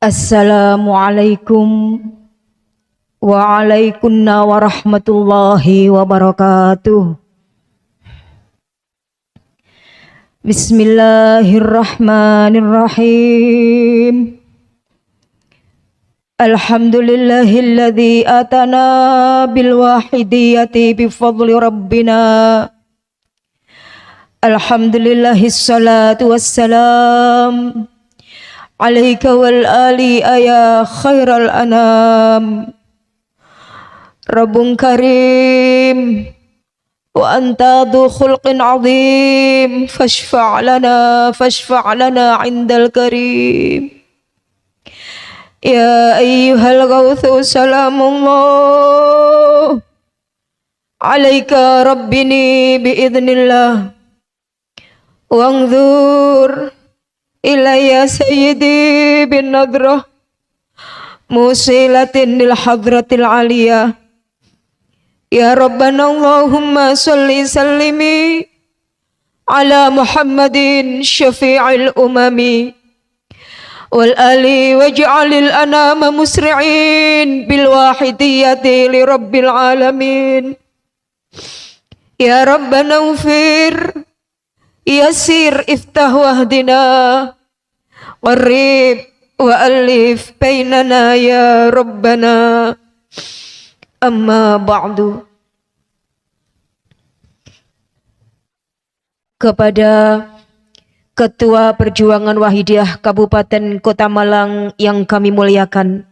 Assalamualaikum warahmatullahi wabarakatuh. Bismillahirrahmanirrahim. Alhamdulillahilladzi atana bil wahidiyati bifadli rabbina. Alhamdulillahis salatu wassalam alaika wal ali ya khairal anam. Rabbun karim wa anta dhu khulqin azim fashfa' lana indal karim. Ya ayyuhal ghawthu salamullah alaika rabbini biidznillah wangzur ilayya sayyidi bin nadrah musilatin lil hadratil aliyah. Ya Rabbana Allahumma salli sallimi ala Muhammadin syafi'il umami wal ali waj'alil anama musri'in bil wahidiyati li rabbil alamin. Ya Rabbana ufir yasir iftah wahdina qarib wa alif bainana ya Rabbana. Amma ba'du. Kepada Ketua Perjuangan Wahidiyah Kabupaten Kota Malang yang kami muliakan,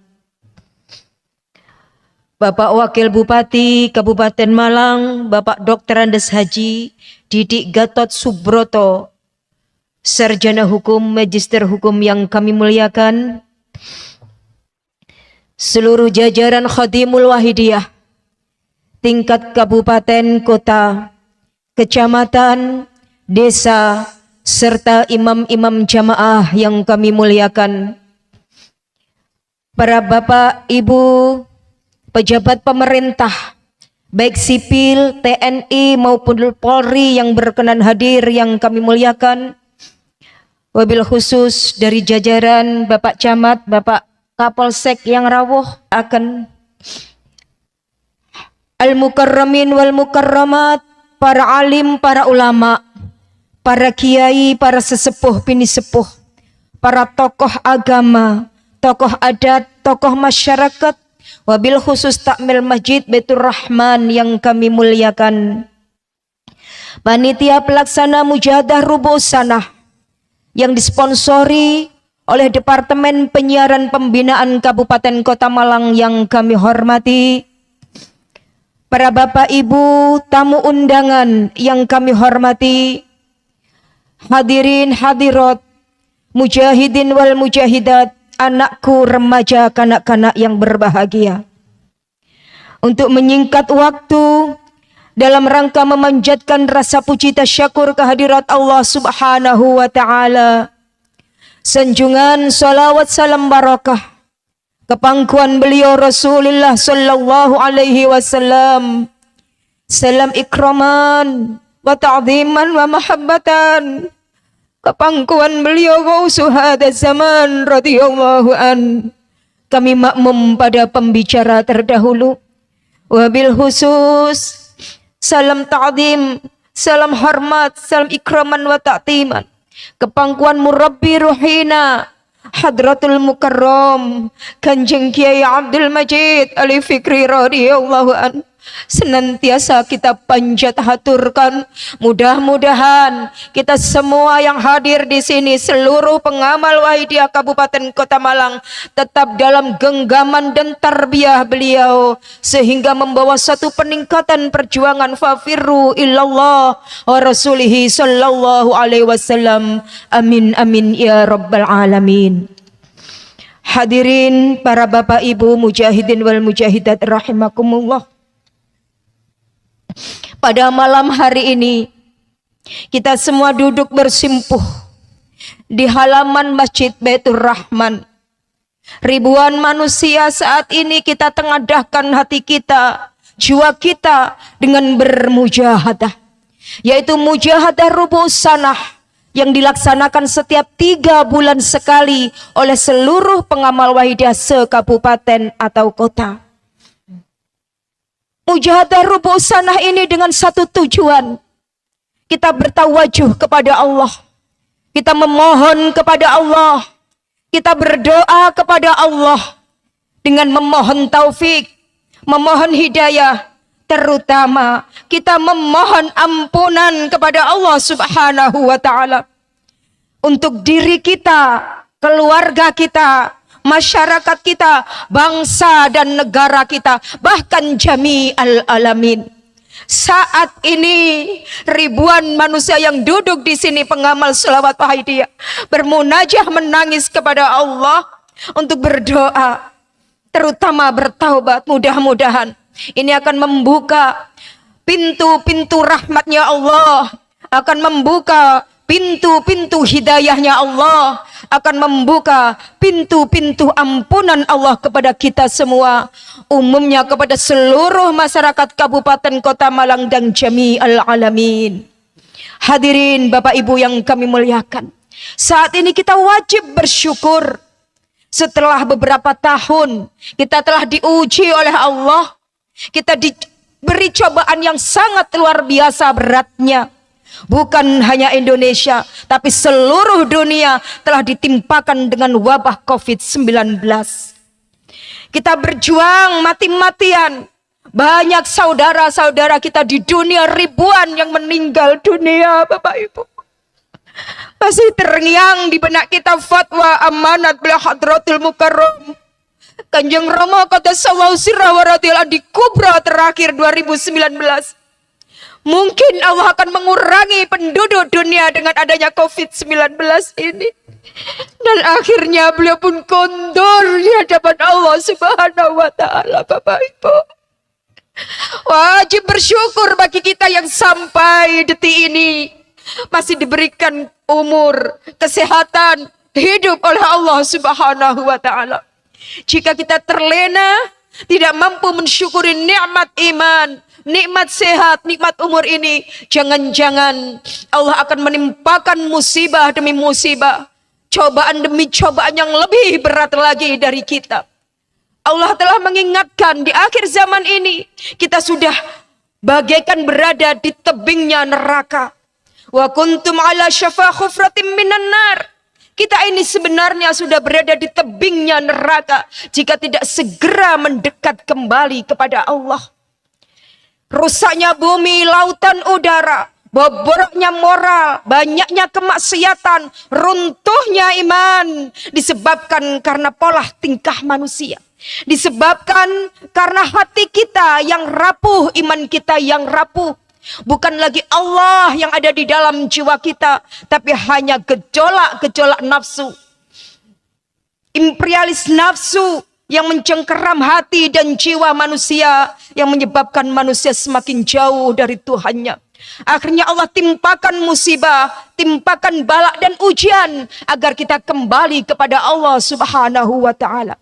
Bapak Wakil Bupati Kabupaten Malang, Bapak Dr. Andes Haji Didik Gatot Subroto, Sarjana Hukum, Magister Hukum yang kami muliakan, seluruh jajaran Khadimul Wahidiyah tingkat kabupaten, kota, kecamatan, desa, serta imam-imam jamaah yang kami muliakan, para bapak, ibu, pejabat pemerintah, baik sipil, TNI maupun Polri yang berkenan hadir yang kami muliakan, wabil khusus dari jajaran Bapak Camat, Bapak Kapolsek yang rawuh akan al-mukarramin wal mukarramat, para alim, para ulama, para kiai, para sesepuh, bini sepuh, para tokoh agama, tokoh adat, tokoh masyarakat, wabil khusus takmil masjid Baitur Rahman yang kami muliakan, panitia pelaksana mujahadah rubu'us sanah yang disponsori oleh Departemen Penyiaran Pembinaan Kabupaten Kota Malang yang kami hormati, para bapak ibu tamu undangan yang kami hormati, hadirin hadirat, mujahidin wal mujahidat, anakku remaja kanak-kanak yang berbahagia. Untuk menyingkat waktu, dalam rangka memanjatkan rasa puji tasyakur kehadirat Allah Subhanahu wa Ta'ala, sanjungan salawat salam barakah kepangkuan beliau Rasulullah sallallahu alaihi wasallam, salam ikraman wa ta'ziman wa mahabbatan kepangkuan beliau Gausu hada zaman radhiyallahu an. Kami makmum pada pembicara terdahulu, wabil khusus salam ta'zim, salam hormat, salam ikraman wa ta'ziman kepangkuan murabbi ruhina Hadratul Mukarram Kanjeng Kiai Abdul Majid Ali Fikri radhiyallahu an, senantiasa kita panjat haturkan. Mudah-mudahan kita semua yang hadir di sini, seluruh pengamal Wahidiyah Kabupaten Kota Malang, tetap dalam genggaman dan tarbiyah beliau, sehingga membawa satu peningkatan perjuangan fafirru illallah wa rasulihi sallallahu alaihi wasallam. Amin amin ya rabbal alamin. Hadirin para bapak ibu mujahidin wal mujahidat rahimakumullah. Pada malam hari ini kita semua duduk bersimpuh di halaman Masjid Baitur Rahman. Ribuan manusia saat ini kita tengadahkan hati kita, jiwa kita dengan bermujahadah, yaitu mujahadah rubu'us sanah, yang dilaksanakan setiap 3 bulan sekali oleh seluruh pengamal Wahidiyah se-kabupaten atau kota. Mujahadah Rubu' Sanah ini dengan satu tujuan. Kita bertawajuh kepada Allah. Kita memohon kepada Allah. Kita berdoa kepada Allah dengan memohon taufik, memohon hidayah. Terutama kita memohon ampunan kepada Allah Subhanahu wa ta'ala. Untuk diri kita, keluarga kita, masyarakat kita, bangsa dan negara kita, bahkan jami'al alamin. Saat ini ribuan manusia yang duduk di sini pengamal selawat Wahidiyah bermunajah menangis kepada Allah untuk berdoa, terutama bertaubat. Mudah-mudahan ini akan membuka pintu-pintu rahmatnya Allah, akan membuka pintu-pintu hidayahnya Allah, akan membuka pintu-pintu ampunan Allah kepada kita semua, umumnya kepada seluruh masyarakat Kabupaten Kota Malang dan jami'al alamin. Hadirin Bapak Ibu yang kami muliakan, saat ini kita wajib bersyukur. Setelah beberapa tahun kita telah diuji oleh Allah, kita diberi cobaan yang sangat luar biasa beratnya. Bukan hanya Indonesia, tapi seluruh dunia telah ditimpakan dengan wabah COVID-19. Kita berjuang mati-matian. Banyak saudara-saudara kita di dunia, ribuan yang meninggal dunia, Bapak Ibu. Masih terngiang di benak kita fatwa amanat beliau Hadratul Mukarram Kanjeng Rama Qaddasallahu sirrahu wa radhiyallahu di Kubra terakhir 2019. Mungkin Allah akan mengurangi penduduk dunia dengan adanya COVID-19 ini. Dan akhirnya beliau pun kondur di hadapan Allah Subhanahu wa ta'ala, Bapak Ibu. Wajib bersyukur bagi kita yang sampai detik ini masih diberikan umur, kesehatan, hidup oleh Allah Subhanahu wa ta'ala. Jika kita terlena, tidak mampu mensyukuri nikmat iman, nikmat sehat, nikmat umur ini, jangan-jangan Allah akan menimpakan musibah demi musibah, cobaan demi cobaan yang lebih berat lagi dari kita. Allah telah mengingatkan di akhir zaman ini kita sudah bagaikan berada di tebingnya neraka. Wa kuntum ala syafa khufratim minan nar. Kita ini sebenarnya sudah berada di tebingnya neraka jika tidak segera mendekat kembali kepada Allah. Rusaknya bumi, lautan, udara, bobroknya moral, banyaknya kemaksiatan, runtuhnya iman disebabkan karena pola tingkah manusia. Disebabkan karena hati kita yang rapuh, iman kita yang rapuh. Bukan lagi Allah yang ada di dalam jiwa kita, tapi hanya gejolak-gejolak nafsu. Imperialis nafsu yang mencengkeram hati dan jiwa manusia, yang menyebabkan manusia semakin jauh dari Tuhannya. Akhirnya Allah timpakan musibah, timpakan balak dan ujian agar kita kembali kepada Allah Subhanahu wa ta'ala.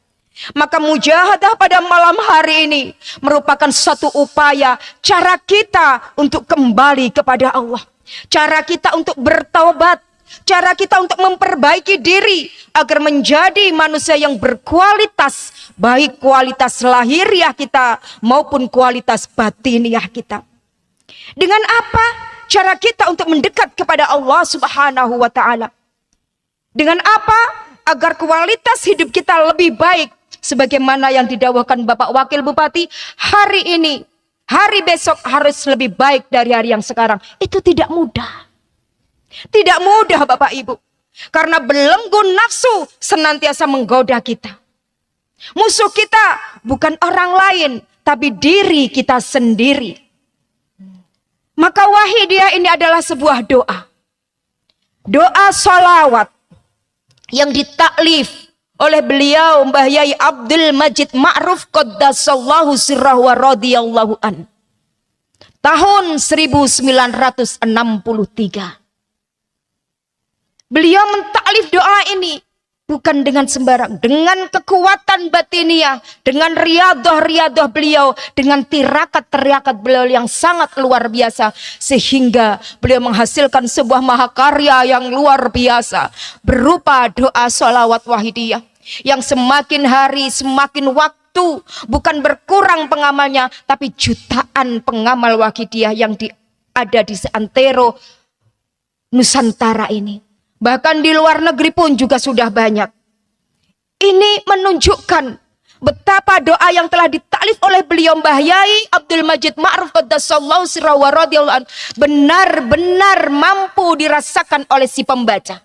Maka mujahadah pada malam hari ini merupakan satu upaya, cara kita untuk kembali kepada Allah, cara kita untuk bertaubat, cara kita untuk memperbaiki diri agar menjadi manusia yang berkualitas, baik kualitas lahiriah kita maupun kualitas batiniah kita. Dengan apa cara kita untuk mendekat kepada Allah Subhanahu wa ta'ala? Dengan apa agar kualitas hidup kita lebih baik? Sebagaimana yang didawahkan Bapak Wakil Bupati, hari ini, hari besok harus lebih baik dari hari yang sekarang. Itu tidak mudah. Tidak mudah Bapak Ibu. Karena belenggu nafsu senantiasa menggoda kita. Musuh kita bukan orang lain, tapi diri kita sendiri. Maka Wahidiyah ini adalah sebuah doa. Doa sholawat yang ditaklif oleh beliau Mbah Yai Abdul Majid Ma'ruf Qaddasallahu sirrahu wa radhiyallahu an. Tahun 1963. Beliau mentaklif doa ini Bukan dengan sembarang, dengan kekuatan batiniah, dengan riadah beliau, dengan tirakat beliau yang sangat luar biasa, sehingga beliau menghasilkan sebuah mahakarya yang luar biasa berupa doa sholawat wahidiyah yang semakin hari semakin waktu bukan berkurang pengamalnya, tapi jutaan pengamal wahidiyah yang ada di seantero Nusantara ini. Bahkan di luar negeri pun juga sudah banyak. Ini menunjukkan betapa doa yang telah ditaklif oleh beliau Mbah Yai Abdul Majid Ma'ruf Qaddasallahu sirrahu wa radhiyallahu anhu benar-benar mampu dirasakan oleh si pembaca.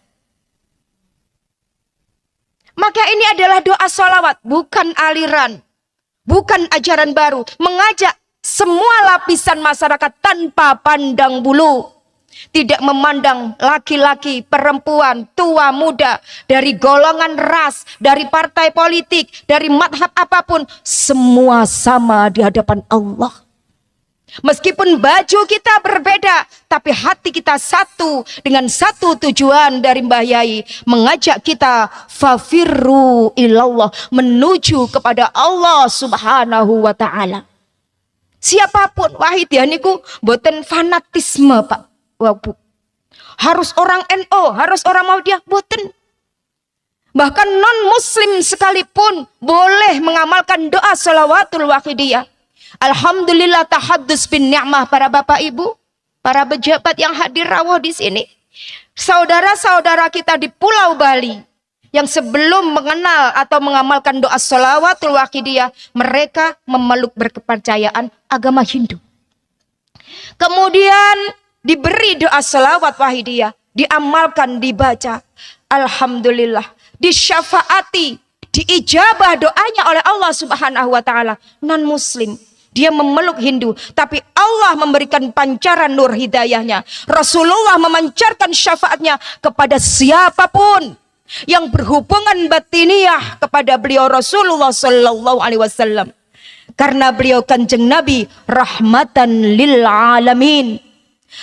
Maka ini adalah doa sholawat, bukan aliran, bukan ajaran baru. Mengajak semua lapisan masyarakat tanpa pandang bulu. Tidak memandang laki-laki, perempuan, tua, muda, dari golongan ras, dari partai politik, dari madhab apapun, semua sama di hadapan Allah. Meskipun baju kita berbeda, tapi hati kita satu dengan satu tujuan dari Mbah Yai, mengajak kita fafirru ilallah, menuju kepada Allah Subhanahu wa taala. Siapapun wahidiyah niku boten fanatisme, Pak. Wabu. Harus orang NO, harus orang Muhammadiyah, boten. Bahkan non muslim sekalipun boleh mengamalkan doa shalawatul wahidiyah. Alhamdulillah tahaddus bin ni'mah para bapak ibu, para pejabat yang hadir rawuh di sini. Saudara-saudara kita di Pulau Bali yang sebelum mengenal atau mengamalkan doa shalawatul wahidiyah, mereka memeluk berkepercayaan agama Hindu. Kemudian diberi doa sholawat wahidiyah, diamalkan, dibaca. Alhamdulillah, disyafaati, diijabah doanya oleh Allah Subhanahu wa taala. Non muslim, dia memeluk Hindu, tapi Allah memberikan pancaran nur hidayahnya. Rasulullah memancarkan syafaatnya kepada siapapun yang berhubungan batiniah kepada beliau Rasulullah sallallahu alaihi wasallam. Karena beliau Kanjeng Nabi rahmatan lil alamin.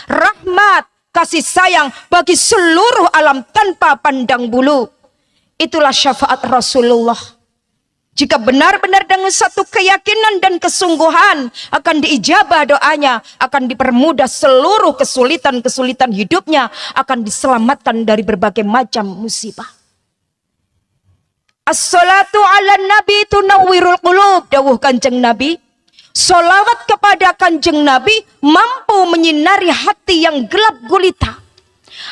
Rahmat, kasih sayang bagi seluruh alam tanpa pandang bulu. Itulah syafaat Rasulullah. Jika benar-benar dengan satu keyakinan dan kesungguhan akan diijabah doanya, akan dipermudah seluruh kesulitan-kesulitan hidupnya, akan diselamatkan dari berbagai macam musibah. As-salatu ala nabi tunawwirul qulub, dawuh Kanjeng Nabi. Sholawat kepada Kanjeng Nabi mampu menyinari hati yang gelap gulita,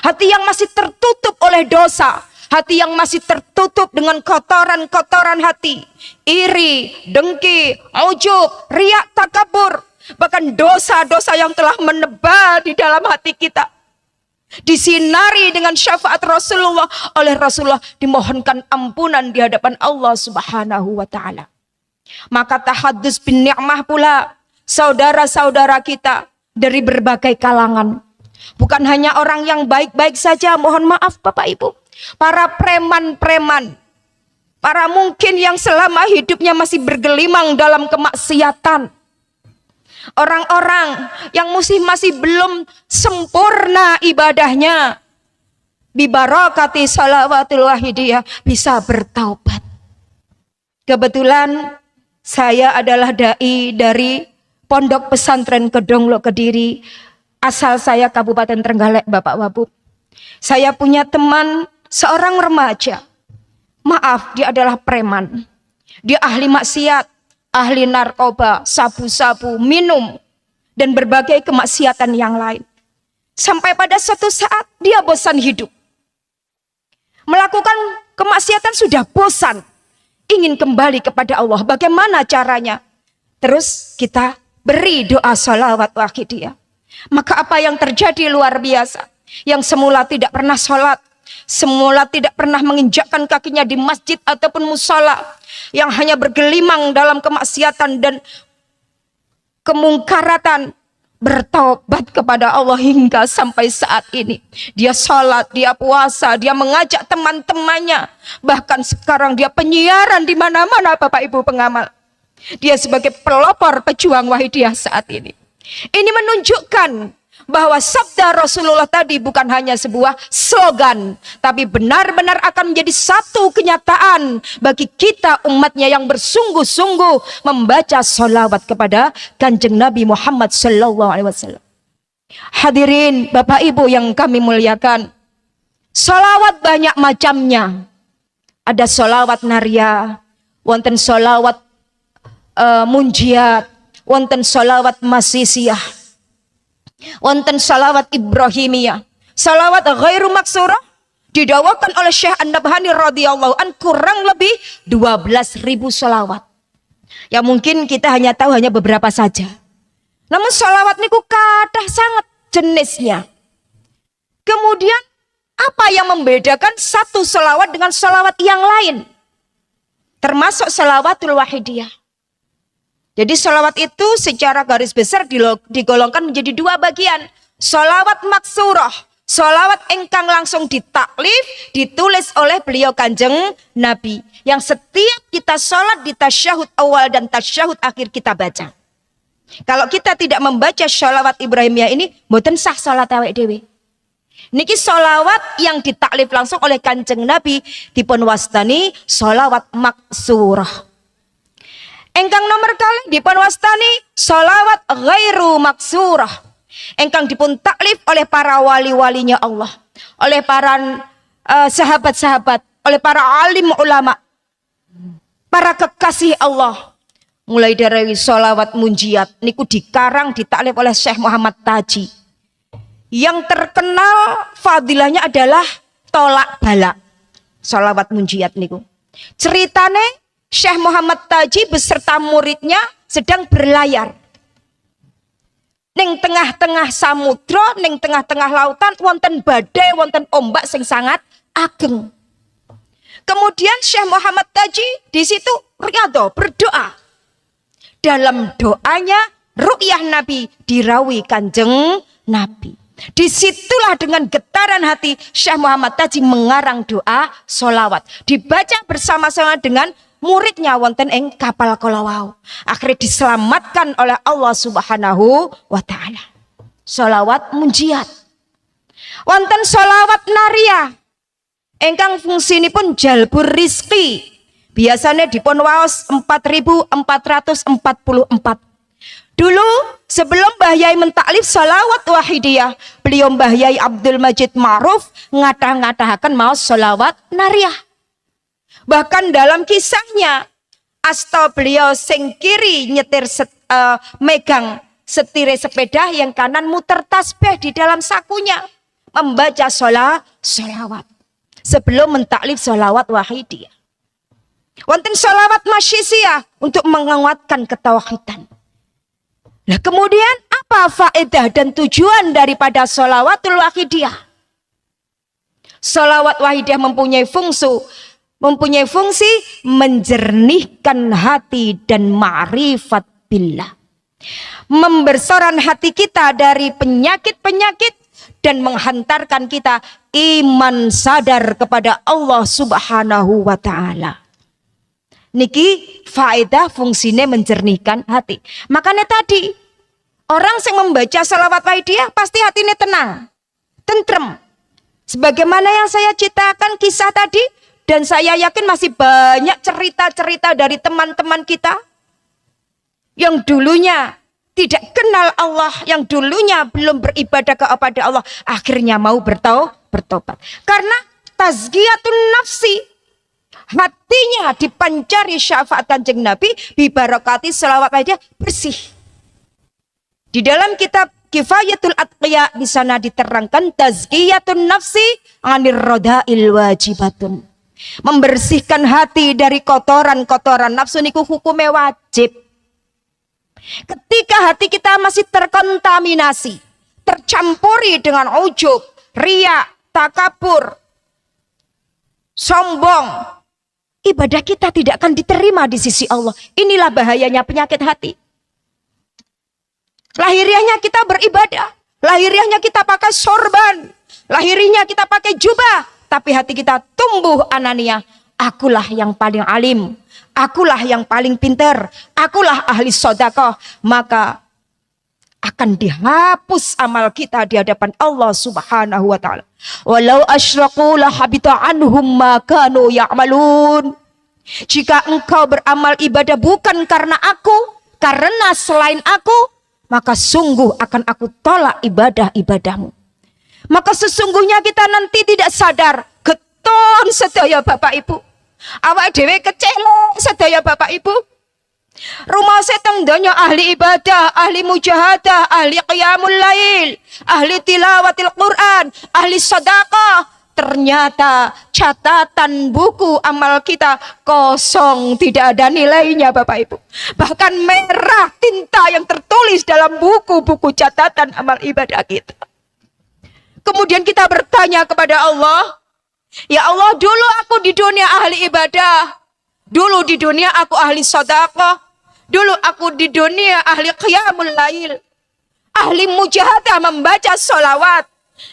hati yang masih tertutup oleh dosa, hati yang masih tertutup dengan kotoran-kotoran hati, iri, dengki, ujub, riak, takabur, bahkan dosa-dosa yang telah menebal di dalam hati kita. Disinari dengan syafaat Rasulullah, oleh Rasulullah dimohonkan ampunan di hadapan Allah Subhanahu wa taala. Maka tahaddus bin ni'mah pula saudara-saudara kita dari berbagai kalangan. Bukan hanya orang yang baik-baik saja, mohon maaf Bapak Ibu. Para preman-preman, para mungkin yang selama hidupnya masih bergelimang dalam kemaksiatan. Orang-orang yang masih belum sempurna ibadahnya, bibarakati shalawatul wahidiyah bisa bertaubat. Kebetulan saya adalah dai dari Pondok Pesantren Kedonglo Kediri. Asal saya Kabupaten Trenggalek, Bapak Wabub. Saya punya teman seorang remaja. Maaf, dia adalah preman. Dia ahli maksiat, ahli narkoba, sabu-sabu, minum, dan berbagai kemaksiatan yang lain. Sampai pada suatu saat dia bosan hidup. Melakukan kemaksiatan sudah bosan. Ingin kembali kepada Allah. Bagaimana caranya? Terus kita beri doa sholawat wahidiyah. Maka apa yang terjadi luar biasa. Yang semula tidak pernah sholat, semula tidak pernah menginjakkan kakinya di masjid ataupun musola, yang hanya bergelimang dalam kemaksiatan dan kemungkaratan, bertaubat kepada Allah hingga sampai saat ini. Dia sholat, dia puasa, dia mengajak teman-temannya. Bahkan sekarang dia penyiaran di mana-mana Bapak Ibu pengamal. Dia sebagai pelopor pejuang wahidiyah saat ini. Ini menunjukkan bahwa sabda Rasulullah tadi bukan hanya sebuah slogan, tapi benar-benar akan menjadi satu kenyataan bagi kita umatnya yang bersungguh-sungguh membaca sholawat kepada Kanjeng Nabi Muhammad SAW. Hadirin Bapak Ibu yang kami muliakan, sholawat banyak macamnya. Ada sholawat naria, wonten sholawat munjiat, wonten sholawat masisiyah, wonten sholawat ibrahimiyah. Sholawat ghairu maksurah didawakan oleh Syekh An-Nabhani radhiyallahu an kurang lebih 12.000 sholawat. Ya mungkin kita hanya tahu hanya beberapa saja. Namun sholawat niku kathah sangat jenisnya. Kemudian apa yang membedakan satu sholawat dengan sholawat yang lain? Termasuk sholawatul wahidiyah. Jadi sholawat itu secara garis besar digolongkan menjadi dua bagian. Sholawat maksurah, sholawat engkang langsung ditaklif, ditulis oleh beliau Kanjeng Nabi. Yang setiap kita sholat di tasyahud awal dan tasyahud akhir kita baca. Kalau kita tidak membaca sholawat Ibrahimiyah ini, mboten sah sholat awake dhewe. Niki sholawat yang ditaklif langsung oleh Kanjeng Nabi dipun wastani sholawat maksurah. Engkang nomor kali dipun wastani sholawat ghairu maksurah. Engkang dipun taklif oleh para wali-walinya Allah, oleh para sahabat-sahabat, oleh para alim ulama, para kekasih Allah. Mulai dari sholawat munjiat niku dikarang ditaklif oleh Syekh Muhammad Taji. Yang terkenal fadilahnya adalah tolak balak. Sholawat munjiat niku. Ceritane Syekh Muhammad Taji beserta muridnya sedang berlayar. Ning tengah-tengah samudra, ning tengah-tengah lautan wonten badai, wonten ombak sing sangat ageng. Kemudian Syekh Muhammad Taji di situ riyadhah berdoa. Dalam doanya ru'yah Nabi dirawi Kanjeng Nabi. Disitulah dengan getaran hati Syekh Muhammad Taji mengarang doa sholawat. Dibaca bersama-sama dengan muridnya wonten ing kapal kalawau. Akhirnya diselamatkan oleh Allah Subhanahu wa taala. Sholawat munjiat. Wonten sholawat nariyah. Engkang fungsinipun jalbur rizki. Biasanya dipun waos 4.444. Dulu sebelum Mbah Yai mentaklif sholawat wahidiyah, beliau Mbah Yai Abdul Majid Ma'ruf ngatah-ngatahaken maos sholawat nariyah. Bahkan dalam kisahnya, asta beliau sing kiri nyetir megang setire sepeda, yang kanan muter tasbih di dalam sakunya, membaca sholawat sebelum mentaklif sholawat wahidiyah. Wonten sholawat masyisiyah untuk menguatkan ketauhidan. Nah, kemudian apa faedah dan tujuan daripada sholawatul wahidiyah? Sholawat wahidiyah mempunyai fungsi menjernihkan hati dan ma'rifat billah. Membersoran hati kita dari penyakit-penyakit dan menghantarkan kita iman sadar kepada Allah Subhanahu wa taala. Niki faedah fungsinya menjernihkan hati. Makanya tadi orang yang membaca sholawat wahidiyah pasti hatinya tenang, tentrem. Sebagaimana yang saya ceritakan kisah tadi, dan saya yakin masih banyak cerita-cerita dari teman-teman kita yang dulunya tidak kenal Allah, yang dulunya belum beribadah kepada Allah, akhirnya mau bertobat. Karena tazkiyatun nafsi, hatinya dipancari syafaat Kanjeng Nabi, bibarakati sholawat wahidiyah bersih. Di dalam kitab Kifayatul Atqiya di sana diterangkan tazkiyatun nafsi anir roda'il wajibatun. Membersihkan hati dari kotoran-kotoran nafsu niku hukumnya wajib. Ketika hati kita masih terkontaminasi, tercampuri dengan ujub, riya, takabur, sombong, ibadah kita tidak akan diterima di sisi Allah. Inilah bahayanya penyakit hati. Lahiriahnya kita beribadah, lahiriahnya kita pakai sorban, lahiriahnya kita pakai jubah, tapi hati kita tumbuh anania. Akulah yang paling alim, akulah yang paling pinter, akulah ahli sedekah. Maka akan dihapus amal kita di hadapan Allah Subhanahu wa taala. Walau asyraku la habita anhum ma kanu ya'malun. Jika engkau beramal ibadah bukan karena aku, karena selain aku, maka sungguh akan aku tolak ibadah-ibadahmu. Maka sesungguhnya kita nanti tidak sadar, geton sedaya Bapak Ibu. Awak dhewe kecelok sedaya Bapak Ibu. Rumah seteng donya ahli ibadah, ahli mujahadah, ahli qiyamul lail, ahli tilawatil Quran, ahli sedekah. Ternyata catatan buku amal kita kosong, tidak ada nilainya Bapak Ibu. Bahkan merah tinta yang tertulis dalam buku-buku catatan amal ibadah kita. Kemudian kita bertanya kepada Allah, ya Allah, dulu aku di dunia ahli ibadah, dulu di dunia aku ahli sedekah, dulu aku di dunia ahli qiyamul lail, ahli mujahadah membaca sholawat.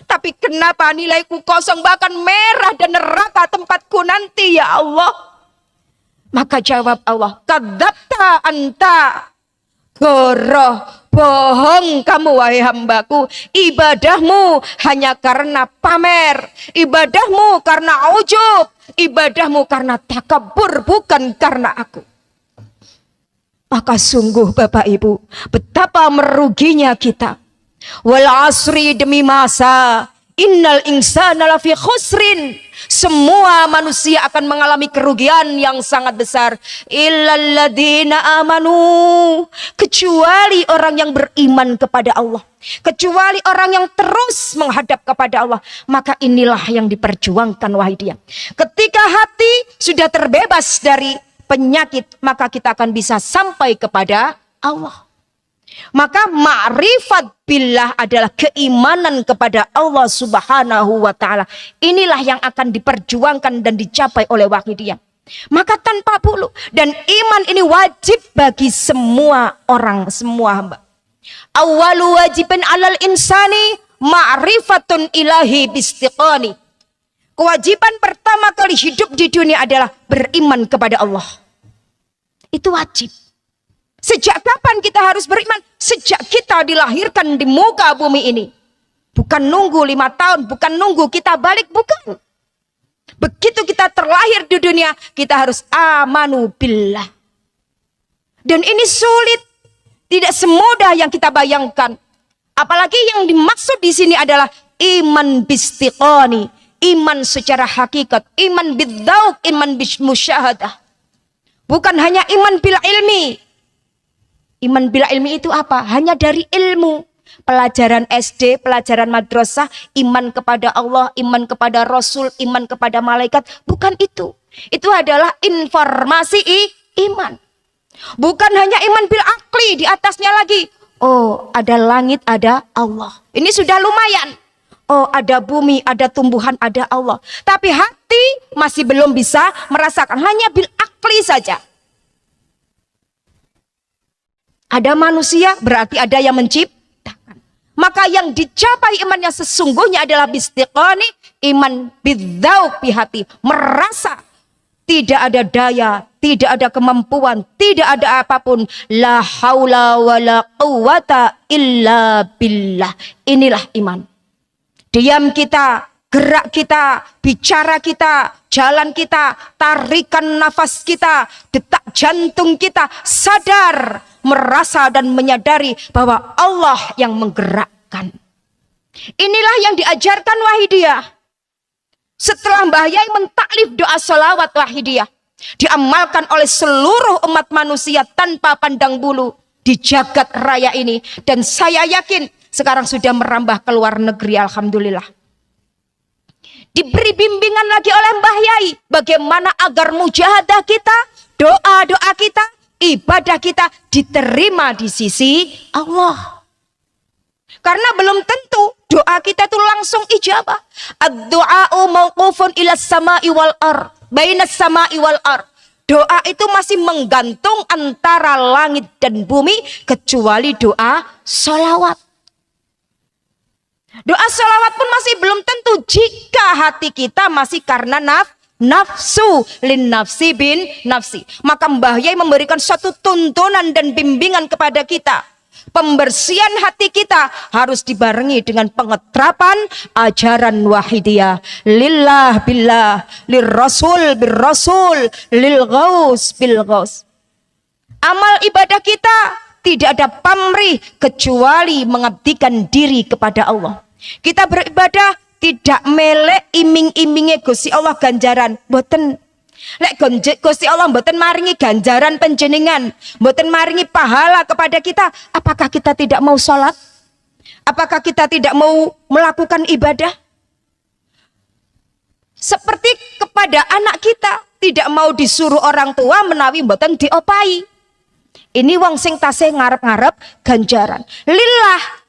Tapi kenapa nilaiku kosong, bahkan merah dan neraka tempatku nanti ya Allah? Maka jawab Allah, kadzabta anta, goroh, bohong kamu wahai hambaku. Ibadahmu hanya karena pamer, ibadahmu karena ujub, ibadahmu karena takabur, bukan karena aku. Maka sungguh Bapak Ibu, betapa meruginya kita. Wal asri, demi masa, innal insana lafi khusrin. Semua manusia akan mengalami kerugian yang sangat besar. Illal ladzina amanu, kecuali orang yang beriman kepada Allah, kecuali orang yang terus menghadap kepada Allah. Maka inilah yang diperjuangkan wahai dia. Ketika hati sudah terbebas dari penyakit, maka kita akan bisa sampai kepada Allah. Maka ma'rifat billah adalah keimanan kepada Allah Subhanahu wa ta'ala. Inilah yang akan diperjuangkan dan dicapai oleh wahidiyah. Maka tanpa bulu. Dan iman ini wajib bagi semua orang, semua hamba. Awalu wajibin alal insani ma'rifatun ilahi bistiqani. Kewajiban pertama kali hidup di dunia adalah beriman kepada Allah. Itu wajib. Sejak kapan kita harus beriman? Sejak kita dilahirkan di muka bumi ini. Bukan nunggu 5 tahun, bukan nunggu kita balik, bukan. Begitu kita terlahir di dunia, kita harus amanu billah. Dan ini sulit, tidak semudah yang kita bayangkan. Apalagi yang dimaksud di sini adalah iman bistiqani, iman secara hakikat, iman bidzauq, iman bismusyahadah. Bukan hanya iman bil ilmi. Iman bila ilmi itu apa? Hanya dari ilmu. Pelajaran SD, pelajaran madrasah, iman kepada Allah, iman kepada Rasul, iman kepada malaikat. Bukan itu. Itu adalah informasi iman. Bukan hanya iman bil akli, di atasnya lagi. Oh, ada langit, ada Allah. Ini sudah lumayan. Oh, ada bumi, ada tumbuhan, ada Allah. Tapi hati masih belum bisa merasakan. Hanya bil akli saja. Ada manusia, berarti ada yang menciptakan. Maka yang dicapai imannya sesungguhnya adalah bistiqani, iman bidzauq, hati. Merasa tidak ada daya, tidak ada kemampuan, tidak ada apapun. La haula wa la quwata illa billah. Inilah iman. Diam kita, gerak kita, bicara kita, jalan kita, tarikan nafas kita, detak jantung kita, sadar, merasa dan menyadari bahwa Allah yang menggerakkan. Inilah yang diajarkan wahidiyah. Setelah Mbah Yai mentaklif doa sholawat wahidiyah, diamalkan oleh seluruh umat manusia tanpa pandang bulu di jagat raya ini. Dan saya yakin sekarang sudah merambah ke luar negeri, alhamdulillah. Diberi bimbingan lagi oleh Mbah Yai bagaimana agar mujahadah kita, doa-doa kita, ibadah kita diterima di sisi Allah. Karena belum tentu doa kita itu langsung ijabah. Ad-du'a'u mauqufun ilas sama'i wal ar, bainas sama'i wal ar. Doa itu masih menggantung antara langit dan bumi, kecuali doa sholawat. Doa sholawat pun masih belum tentu jika hati kita masih karena nafsu, lin nafsi bin nafsi. Maka Mbah Yai memberikan suatu tuntunan dan bimbingan kepada kita. Pembersihan hati kita harus dibarengi dengan pengeterapan ajaran wahidiyah. Lillah billah, lirrasul birrasul, lilghaus bilghaus. Amal ibadah kita tidak ada pamrih kecuali mengabdikan diri kepada Allah. Kita beribadah tidak melek iming-iminge Gusti Allah ganjaran, boten. Lek Gusti Allah mboten maringi ganjaran panjenengan, mboten maringi pahala kepada kita, apakah kita tidak mau sholat? Apakah kita tidak mau melakukan ibadah? Seperti kepada anak kita, tidak mau disuruh orang tua menawi mboten diopai. Ini wong sing tasih ngarep-ngarep ganjaran.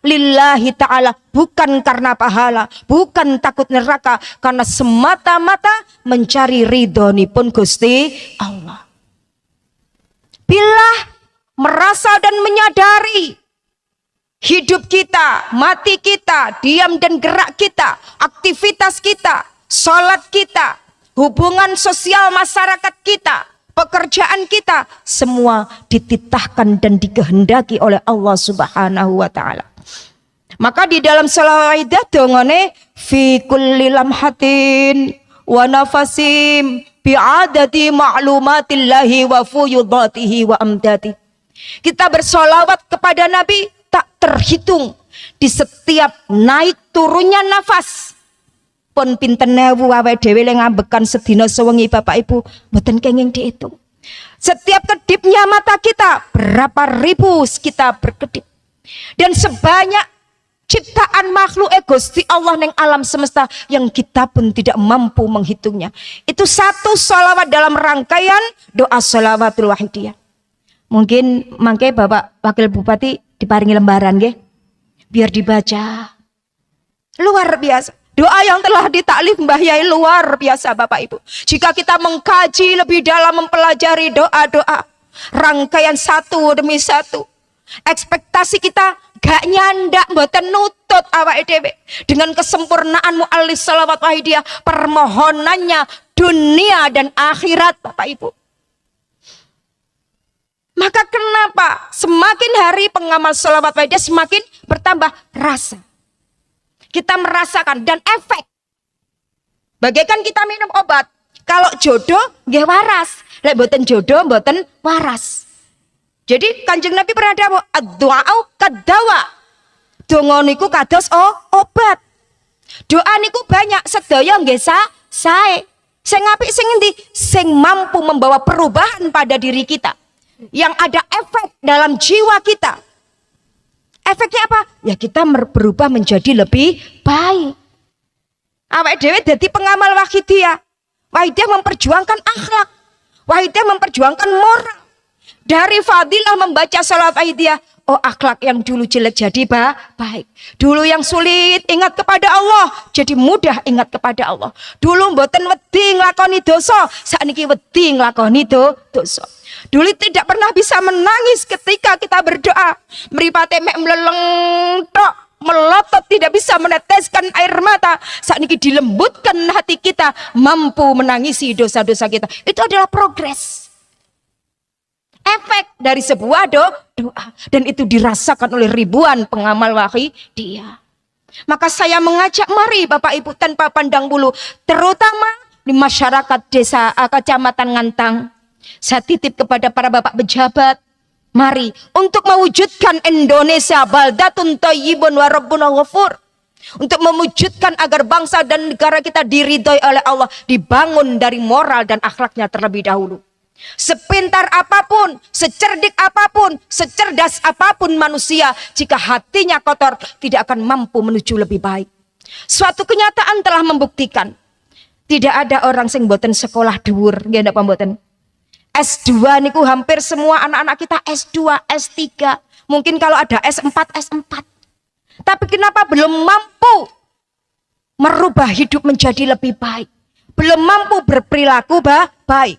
Lillahi ta'ala, bukan karena pahala, bukan takut neraka, karena semata-mata mencari ridhonipun Gusti Allah. Bila merasa dan menyadari hidup kita, mati kita, diam dan gerak kita, aktivitas kita, sholat kita, hubungan sosial masyarakat kita, pekerjaan kita, semua dititahkan dan dikehendaki oleh Allah Subhanahu wa ta'ala. Maka di dalam sholawaidah dongane fi kulli lamhatin wa nafasim bi'adati ma'lumatillahi wa fuyudatihi wa amdati. Kita bersolawat kepada Nabi tak terhitung di setiap naik turunnya nafas. Pun pinten ewu awake dhewe le ngambekan sedina sewengi Bapak Ibu mboten kenging dihitung. Setiap kedipnya mata kita berapa ribu kita berkedip. Dan sebanyak ciptaan makhluk Gusti Allah neng alam semesta yang kita pun tidak mampu menghitungnya. Itu satu sholawat dalam rangkaian doa sholawatul wahidiyah. Mungkin mangke Bapak Wakil Bupati diparingi lembaran nggih, biar dibaca. Luar biasa. Doa yang telah ditaklif Mbah Yai luar biasa Bapak Ibu. Jika kita mengkaji lebih dalam mempelajari doa-doa rangkaian satu demi satu, ekspektasi kita gak nyandak mboten nutut awake dhewe dengan kesempurnaan mu'allif sholawat wahidiyah, permohonannya dunia dan akhirat Bapak Ibu. Maka kenapa semakin hari pengamal sholawat wahidiyah semakin bertambah rasa. Kita merasakan dan efek. Bagaikan kita minum obat. Kalau jodoh nggih waras, lek mboten jodoh mboten waras. Jadi Kanjeng Nabi pernah dawuh, ad-du'au kad-dawa. Donga niku kados obat. Doa niku banyak, sedaya nggih sae. Sing apik sing endi? Sing mampu membawa perubahan pada diri kita. Yang ada efek dalam jiwa kita. Efeknya apa? Ya kita berubah menjadi lebih baik. Awake dhewe dadi pengamal wahidiyah. Wahidiyah memperjuangkan akhlak. Wahidiyah memperjuangkan moral. Dari fadilah membaca salat wahidiyah, oh akhlak yang dulu jelek jadi baik. Dulu yang sulit ingat kepada Allah, jadi mudah ingat kepada Allah. Dulu mboten wedi nglakoni dosa, sakniki wedi nglakoni dosa. Dulu tidak pernah bisa menangis ketika kita berdoa. Mripate mek mleleng tok, melotot tidak bisa meneteskan air mata. Sakniki dilembutkan hati kita, mampu menangisi dosa-dosa kita. Itu adalah progres. Efek dari sebuah doa. Dan itu dirasakan oleh ribuan pengamal wahidiyah. Maka saya mengajak mari Bapak Ibu tanpa pandang bulu. Terutama di masyarakat desa Kecamatan Ngantang. Saya titip kepada para bapak pejabat. Mari untuk mewujudkan Indonesia baldatun thayyibun wa rabbuna ghafur. Untuk mewujudkan agar bangsa dan negara kita diridhoi oleh Allah. Dibangun dari moral dan akhlaknya terlebih dahulu. Sepintar apapun, secerdik apapun, secerdas apapun manusia, jika hatinya kotor tidak akan mampu menuju lebih baik. Suatu kenyataan telah membuktikan tidak ada orang sing mboten sekolah dhuwur, nggih napa mboten? S2 niku hampir semua anak-anak kita S2, S3. Mungkin kalau ada S4, S4. Tapi kenapa belum mampu merubah hidup menjadi lebih baik? Belum mampu berperilaku baik.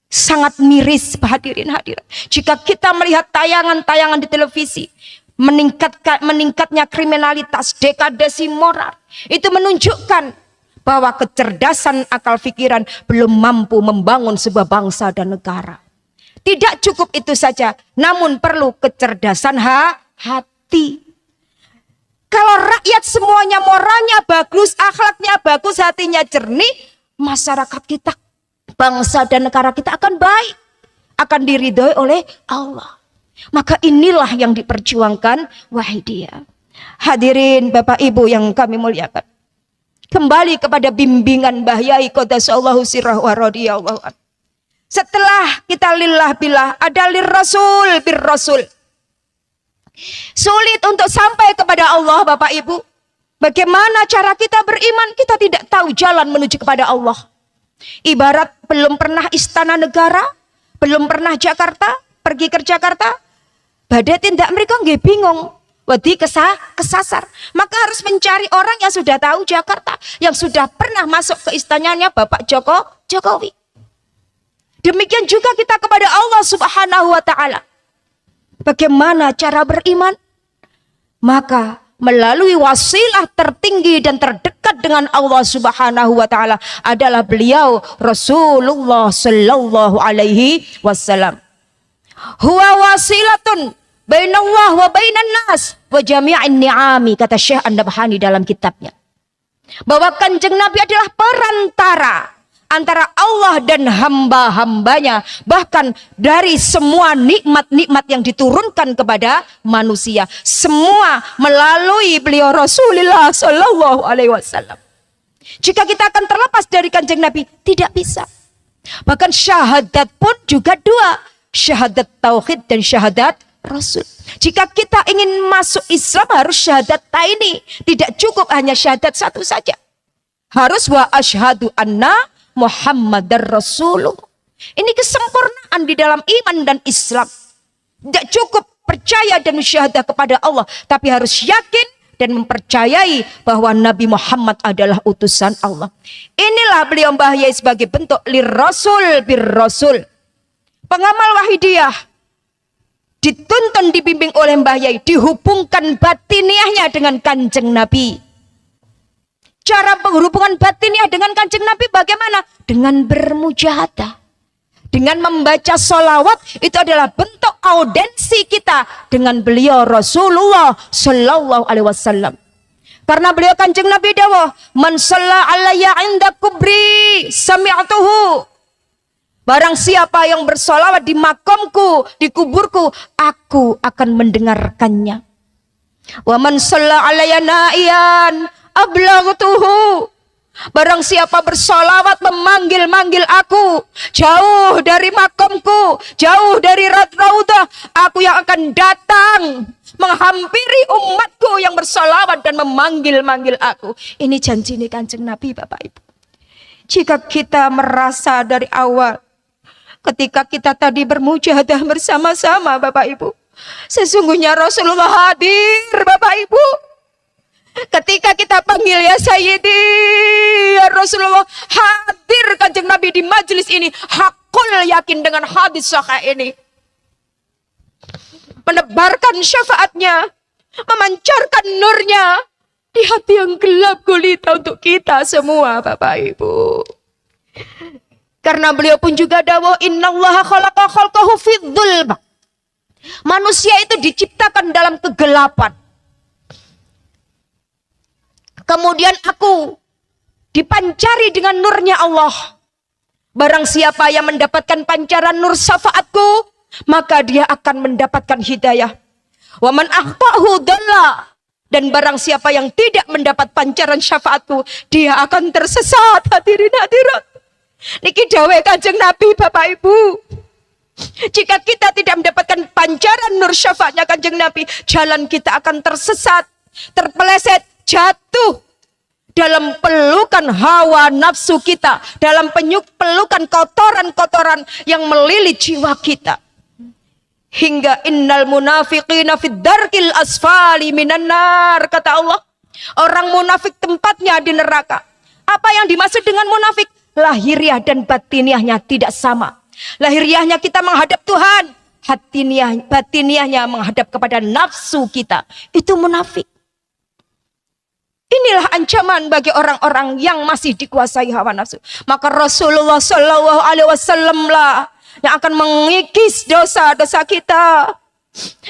Sangat miris hadirin hadirat. Jika kita melihat tayangan-tayangan di televisi, meningkatnya kriminalitas, dekadasi moral, itu menunjukkan bahwa kecerdasan akal pikiran belum mampu membangun sebuah bangsa dan negara. Tidak cukup itu saja, namun perlu kecerdasan hati. Kalau rakyat semuanya moralnya bagus, akhlaknya bagus, hatinya jernih, masyarakat kita, bangsa dan negara kita akan baik, akan diridhoi oleh Allah. Maka inilah yang diperjuangkan Wahidiyah. Hadirin Bapak Ibu yang kami muliakan, kembali kepada bimbingan Mbah Yai Qaddasallahu sirrahu wa radhiyallahu anhu. Setelah kita lillah billah, ada lirrasul bir rasul. Sulit untuk sampai kepada Allah Bapak Ibu. Bagaimana cara kita beriman? Kita tidak tahu jalan menuju kepada Allah. Ibarat belum pernah istana negara, belum pernah Jakarta, pergi ke Jakarta, badai tindak mereka nggak bingung, wedi kesasar. Maka harus mencari orang yang sudah tahu Jakarta, yang sudah pernah masuk ke istananya Bapak Jokowi. Demikian juga kita kepada Allah Subhanahu wa Ta'ala. Bagaimana cara beriman? Maka melalui wasilah tertinggi dan terdekat dengan Allah Subhanahu wa Ta'ala adalah beliau Rasulullah sallallahu alaihi wasallam. Huwa wasilatun bainallah wa bainan nas wa jami'in ni'ami, kata Syekh An-Nabhani dalam kitabnya. Bahwa Kanjeng Nabi adalah perantara antara Allah dan hamba-hambanya, bahkan dari semua nikmat-nikmat yang diturunkan kepada manusia, semua melalui beliau Rasulullah Sallallahu Alaihi Wasallam. Jika kita akan terlepas dari Kanjeng Nabi, tidak bisa. Bahkan syahadat pun juga dua, syahadat tauhid dan syahadat Rasul. Jika kita ingin masuk Islam harus syahadat taini, tidak cukup hanya syahadat satu saja. Harus wa asyhadu anna Muhammadar Rasulullah. Ini kesempurnaan di dalam iman dan Islam. Tidak cukup percaya dan syahadah kepada Allah, tapi harus yakin dan mempercayai bahwa Nabi Muhammad adalah utusan Allah. Inilah beliau Mbah Yai sebagai bentuk lirrasul bir rasul. Pengamal Wahidiyah dituntun dibimbing oleh Mbah Yai, dihubungkan batiniahnya dengan Kanjeng Nabi. Cara penghubungan batiniah dengan Kanjeng Nabi bagaimana? Dengan bermujahadah, dengan membaca sholawat. Itu adalah bentuk audensi kita dengan beliau Rasulullah Sallallahu Alaihi Wasallam. Karena beliau Kanjeng Nabi dawuh, man shalla alayya inda kubri sami'tuhu. Barang siapa yang bersolawat di makamku, di kuburku, aku akan mendengarkannya. Wa man shalla alayya na'iyan ablaghtuhu. Barang siapa bersolawat memanggil-manggil aku jauh dari makamku, jauh dari raudah, aku yang akan datang menghampiri umatku yang bersolawat dan memanggil-manggil aku. Ini janji nih Kanjeng Nabi Bapak Ibu. Jika kita merasa dari awal, ketika kita tadi bermujahadah bersama-sama Bapak Ibu, sesungguhnya Rasulullah hadir Bapak Ibu. Ketika kita panggil ya Sayyidi ya Rasulullah, hadir Kanjeng Nabi di majelis ini. Hakul yakin dengan hadis sahih ini, menebarkan syafaatnya, memancarkan nurnya di hati yang gelap gulita untuk kita semua Bapak Ibu. Karena beliau pun juga dawuh, innallaha khalaqa khalqahu fid dhulm. Manusia itu diciptakan dalam kegelapan. Kemudian aku dipancari dengan nurnya Allah. Barang siapa yang mendapatkan pancaran nur syafaatku, maka dia akan mendapatkan hidayah. Wa man akhtahu dhalla. Dan barang siapa yang tidak mendapat pancaran syafaatku, dia akan tersesat. Hadirin hadirat, niki dawuh Kanjeng Nabi Bapak Ibu. Jika kita tidak mendapatkan pancaran nur syafaatnya Kanjeng Nabi, jalan kita akan tersesat, terpeleset, jatuh dalam pelukan hawa nafsu kita, dalam pelukan kotoran-kotoran yang melilit jiwa kita. Hingga innal munafiqina fid darkil asfali minan nar, kata Allah. Orang munafik tempatnya di neraka. Apa yang dimaksud dengan munafik? Lahiriah dan batiniahnya tidak sama. Lahiriahnya kita menghadap Tuhan, batiniahnya menghadap kepada nafsu kita. Itu munafik. Inilah ancaman bagi orang-orang yang masih dikuasai hawa nafsu. Maka Rasulullah Sallallahu Alaihi Wasallam lah yang akan mengikis dosa-dosa kita.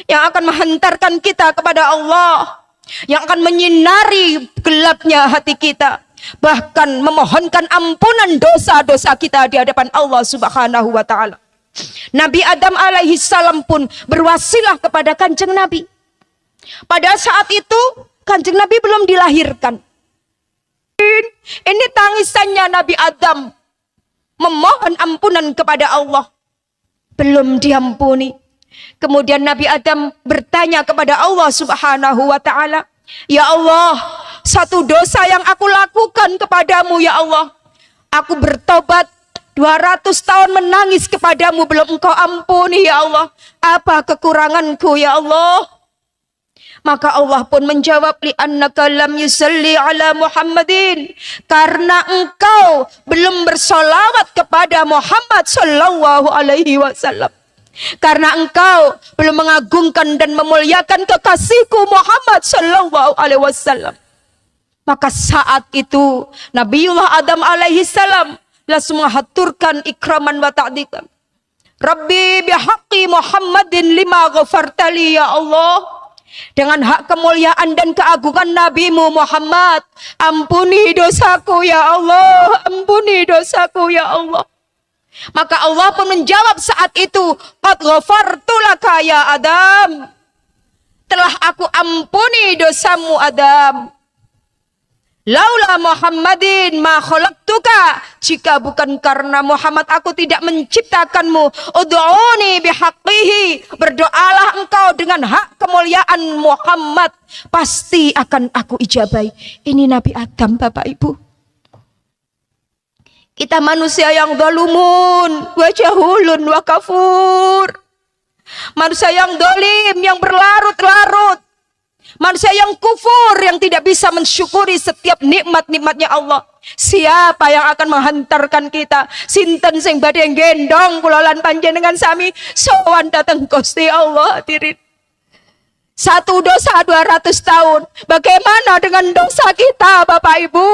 yang akan menghantarkan kita kepada Allah, yang akan menyinari gelapnya hati kita, bahkan memohonkan ampunan dosa-dosa kita di hadapan Allah Subhanahu wa taala. Nabi Adam alaihi salam pun berwasilah kepada Kanjeng Nabi. Pada saat itu Kanjeng Nabi belum dilahirkan. Ini tangisannya Nabi Adam memohon ampunan kepada Allah, belum diampuni. Kemudian Nabi Adam bertanya kepada Allah Subhanahu wa taala, "Ya Allah, satu dosa yang aku lakukan kepadamu ya Allah. Aku bertobat 200 tahun menangis kepadamu, belum engkau ampuni ya Allah. Apa kekuranganku ya Allah?" Maka Allah pun menjawab, "Li'annaka lam yusalli ala Muhammadin." Karena engkau belum bersolawat kepada Muhammad sallallahu alaihi wasallam. Karena engkau belum mengagungkan dan memuliakan kekasihku Muhammad sallallahu alaihi wasallam. Maka saat itu Nabiullah Adam alaihi salam langsung menghaturkan ikraman wa ta'dikan. Rabbi bihaqqi Muhammadin lima ghafartali ya Allah. Dengan hak kemuliaan dan keagungan Nabimu Muhammad, ampuni dosaku ya Allah, ampuni dosaku ya Allah. Maka Allah pun menjawab saat itu, qad ghafartu laka ya Adam. Telah aku ampuni dosamu Adam. Laula Muhammadin ma khalaqtuka. Jika bukan karena Muhammad aku tidak menciptakanmu. Ud'uni bihaqqihi. Berdoalah engkau dengan hak kemuliaan Muhammad. Pasti akan aku ijabai. Ini Nabi Adam Bapak Ibu. Kita manusia yang zalumun, wa jahulun, wa kafur. Manusia yang dolim, yang berlarut-larut. Manusia yang kufur, yang tidak bisa mensyukuri setiap nikmat-nikmatnya Allah. Siapa yang akan menghantarkan kita? Sinten sing badhe gendong kula lan panjenengan sami sowan dateng Gusti Allah tirit. Satu dosa 200 tahun. Bagaimana dengan dosa kita Bapak Ibu?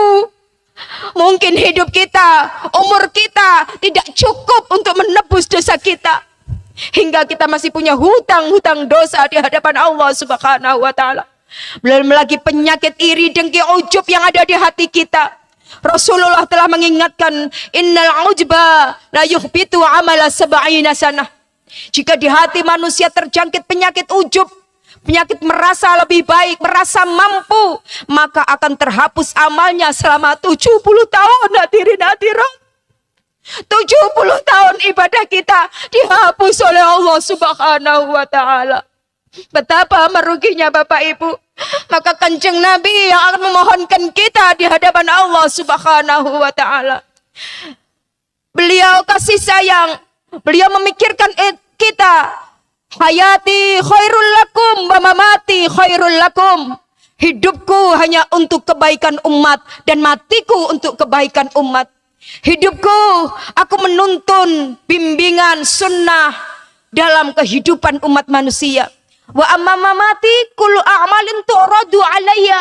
Mungkin hidup kita, umur kita tidak cukup untuk menebus dosa kita. Hingga kita masih punya hutang-hutang dosa di hadapan Allah Subhanahu wa taala. Belum lagi penyakit iri, dengki, ujub yang ada di hati kita. Rasulullah telah mengingatkan, innal ujba la yuhbitu amala sab'ina sanah. Jika di hati manusia terjangkit penyakit ujub, penyakit merasa lebih baik, merasa mampu, maka akan terhapus amalnya selama 70 tahun. Hadirin hadirat, 70 tahun ibadah kita dihapus oleh Allah Subhanahu wa taala. Betapa meruginya Bapak Ibu. Maka Kanjeng Nabi yang akan memohonkan kita di hadapan Allah Subhanahu wa taala. Beliau kasih sayang, beliau memikirkan kita. Hayati khairul lakum wa mamati khairul lakum. Hidupku hanya untuk kebaikan umat dan matiku untuk kebaikan umat. Hidupku, aku menuntun bimbingan sunnah dalam kehidupan umat manusia. Wa amma mamati kullu a'malin tu'radu alayya.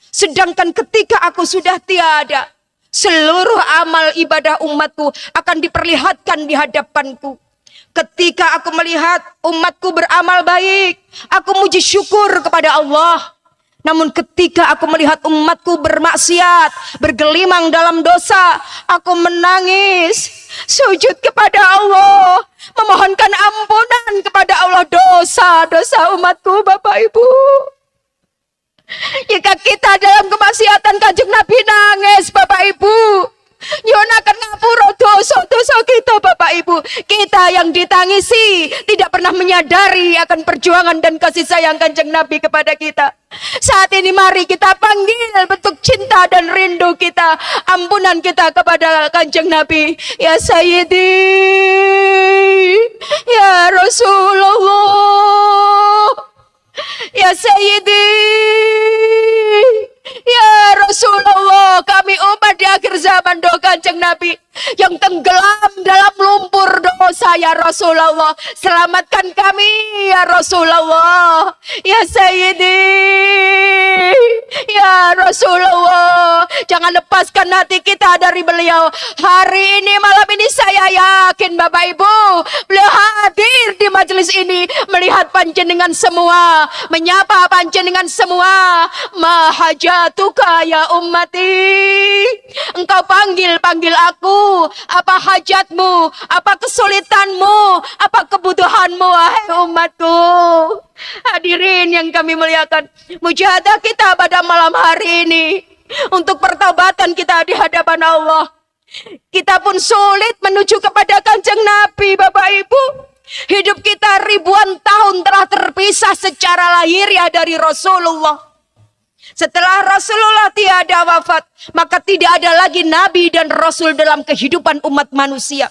Sedangkan ketika aku sudah tiada, seluruh amal ibadah umatku akan diperlihatkan di hadapanku. Ketika aku melihat umatku beramal baik, aku muji syukur kepada Allah. Namun ketika aku melihat umatku bermaksiat, bergelimang dalam dosa, aku menangis, sujud kepada Allah, memohonkan ampunan kepada Allah dosa-dosa umatku Bapak Ibu. Jika kita dalam kemaksiatan, Kanjeng Nabi nangis Bapak Ibu. Yonakan ngapura dosa-dosa kita Bapak Ibu. Kita yang ditangisi tidak pernah menyadari akan perjuangan dan kasih sayang Kanjeng Nabi kepada kita. Saat ini mari kita panggil bentuk cinta dan rindu kita, ampunan kita kepada Kanjeng Nabi. Ya Sayyidi, ya Rasulullah, ya Sayyidi, ya Rasulullah. Kami umat di akhir zaman doa Kanjeng Nabi yang tenggelam dalam lumpur dosa ya Rasulullah. Selamatkan kami ya Rasulullah. Ya Sayyidi, ya Rasulullah, jangan lepaskan hati kita dari beliau. Hari ini, malam ini saya yakin Bapak Ibu, beliau hadir di majelis ini melihat panjenengan semua, menyapa panjenengan semua. Mahajatuka ya ummati, engkau panggil aku, apa hajatmu, apa kesulitanmu, apa kebutuhanmu wahai umatku. Hadirin yang kami muliakan, mujahadah kita pada malam hari ini untuk pertobatan kita di hadapan Allah. Kita pun sulit menuju kepada Kanjeng Nabi, Bapak Ibu. Hidup kita ribuan tahun telah terpisah secara lahiriah dari Rasulullah. Setelah Rasulullah tiada wafat, maka tidak ada lagi Nabi dan Rasul dalam kehidupan umat manusia.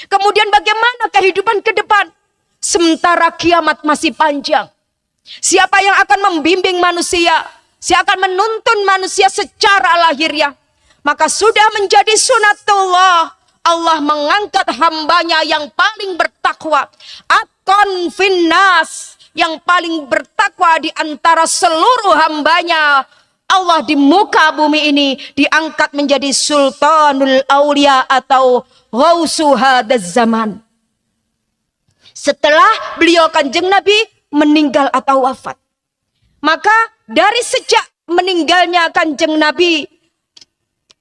Kemudian bagaimana kehidupan ke depan? Sementara kiamat masih panjang. Siapa yang akan membimbing manusia? Siapa akan menuntun manusia secara lahiriah? Maka sudah menjadi sunatullah, Allah mengangkat hambanya yang paling bertakwa, atqan finnas, yang paling bertakwa di antara seluruh hambanya. Allah di muka bumi ini diangkat menjadi sultanul aulia atau ghausu hadaz zaman. Setelah beliau Kanjeng Nabi meninggal atau wafat, maka dari sejak meninggalnya Kanjeng Nabi,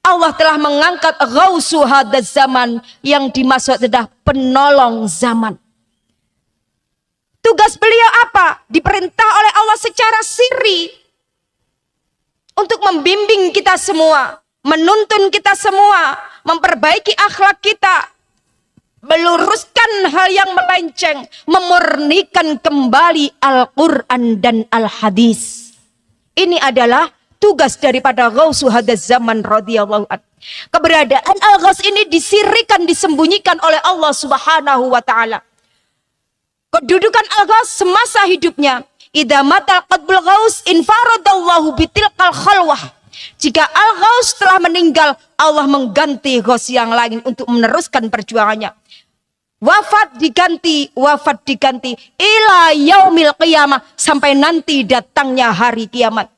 Allah telah mengangkat ghausu hadaz zaman, yang dimaksud adalah penolong zaman. Tugas beliau apa? Diperintah oleh Allah secara sirri untuk membimbing kita semua, menuntun kita semua, memperbaiki akhlak kita, meluruskan hal yang melenceng, memurnikan kembali Al-Quran dan Al-Hadis. Ini adalah tugas daripada Ghausu hadaz zaman radhiyallahu anhu. Keberadaan Al-Ghaus ini disirikan, disembunyikan oleh Allah Subhanahu wa taala. Kedudukan Al-Ghaus semasa hidupnya, idza matal qadbul ghaus infaradallahu bitilqal khalwah. Jika Al-Ghaus telah meninggal, Allah mengganti Ghaus yang lain untuk meneruskan perjuangannya. Wafat diganti ila yaumil qiyamah, sampai nanti datangnya hari kiamat.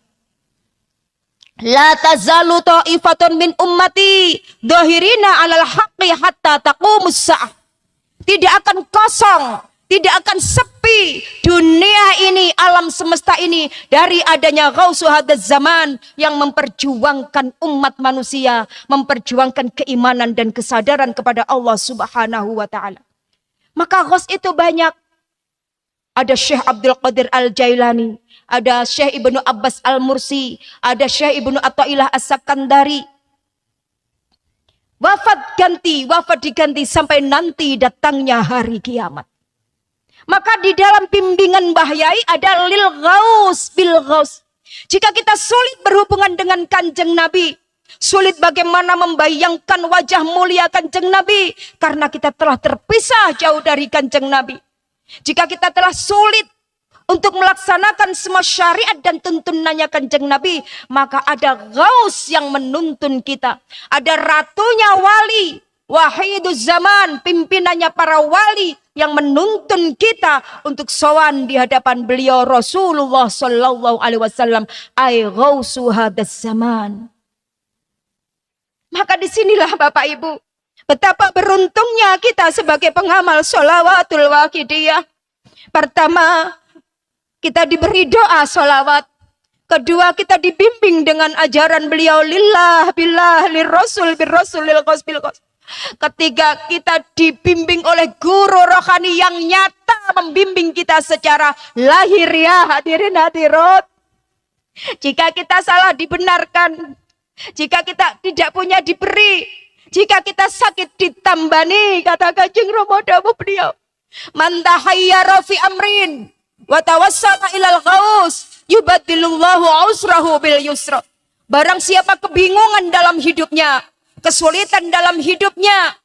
La tazalu ta'ifatun min ummati dhahirina 'alal haqqi hatta taqumus sa'ah. Tidak akan kosong, tidak akan sepi dunia ini, alam semesta ini, dari adanya Ghausu hadaz zaman yang memperjuangkan umat manusia, memperjuangkan keimanan dan kesadaran kepada Allah Subhanahu wa taala. Maka Ghaus itu banyak. Ada Syekh Abdul Qadir Al-Jailani, ada Syekh Ibnu Abbas Al-Mursi, ada Syekh Ibnu Athaillah As-Sakandari. Wafat diganti sampai nanti datangnya hari kiamat. Maka di dalam bimbingan Mbah Yai ada lil ghaus bil ghaus. Jika kita sulit berhubungan dengan Kanjeng Nabi, sulit bagaimana membayangkan wajah mulia Kanjeng Nabi, karena kita telah terpisah jauh dari Kanjeng Nabi. Jika kita telah sulit untuk melaksanakan semua syariat dan tuntunannya Kanjeng Nabi, maka ada Ghaus yang menuntun kita. Ada ratunya wali, wahiduz zaman, pimpinannya para wali yang menuntun kita untuk sowan di hadapan beliau Rasulullah sallallahu alaihi wasallam, ai Ghausu hadaz zaman. Maka disinilah Bapak Ibu, betapa beruntungnya kita sebagai pengamal sholawatul waqidiyah. Pertama, kita diberi doa sholawat. Kedua, kita dibimbing dengan ajaran beliau, lillah, billah, lirrasul, birrasul, lilqos, bilqos. Ketiga, kita dibimbing oleh guru rohani yang nyata membimbing kita secara lahiriah. Hadirin hadirat, jika kita salah dibenarkan, jika kita tidak punya diberi, jika kita sakit ditambani, kata Kanjeng Ramadan beliau, man tahayyara fi amrin wa tawassala ilal ghaus yubadilullahu usrahu bil yusra. Barang siapa kebingungan dalam hidupnya, kesulitan dalam hidupnya,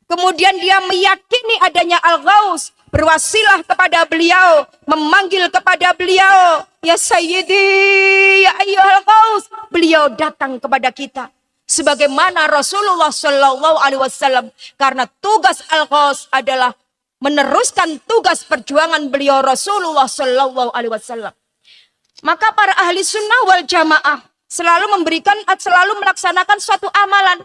kemudian dia meyakini adanya Al-Ghaus, berwasilah kepada beliau, memanggil kepada beliau, ya Sayyidi, ya ayyuhal Ghaus, beliau datang kepada kita. Sebagaimana Rasulullah sallallahu alaihi wasallam, karena tugas Al-Ghaus adalah meneruskan tugas perjuangan beliau Rasulullah Sallallahu Alaihi Wasallam. Maka para ahli sunnah wal jamaah selalu melaksanakan suatu amalan.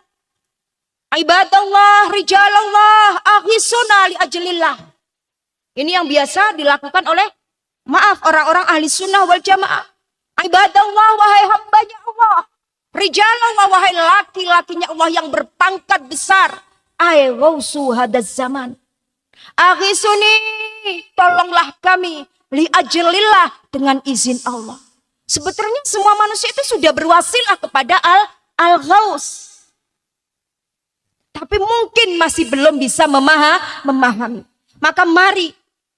Ibadallah, rijalallah, ahisuna li ajlillah. Ini yang biasa dilakukan oleh orang-orang ahli sunnah wal jamaah. Ibadallah, wahai hambanya Allah. Rijalallah, wahai laki-lakinya Allah yang berpangkat besar. Ay ghausu hadaz zaman. Ahisuni, tolonglah kami. Li ajlillah, dengan izin Allah. Sebetulnya semua manusia itu sudah berwasilah kepada Al-Ghaus. Tapi mungkin masih belum bisa memahami. Maka mari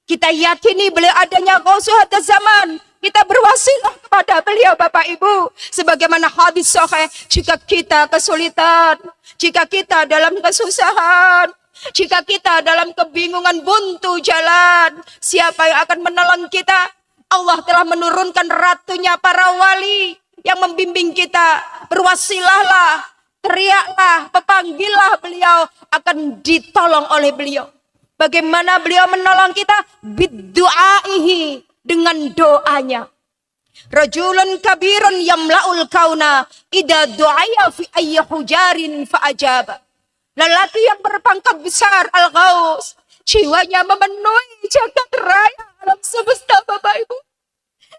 kita yakini beliau adanya Ghausul hadaz zaman. Kita berwasilah kepada beliau Bapak Ibu. Sebagaimana hadis sahih, jika kita kesulitan, jika kita dalam kesusahan, jika kita dalam kebingungan buntu jalan, siapa yang akan menolong kita? Allah telah menurunkan ratunya para wali yang membimbing kita. Berwasilahlah, teriaklah, pepanggillah beliau, akan ditolong oleh beliau. Bagaimana beliau menolong kita? Biddu'aihi, dengan doanya. Rajulun kabirun yamla'ul kauna idza du'aya fi ayyi hujarin fa'ajaba. Lelaki yang berpangkat besar Al-Ghaus, jiwanya memenuhi jagat raya alam semesta Bapak Ibu.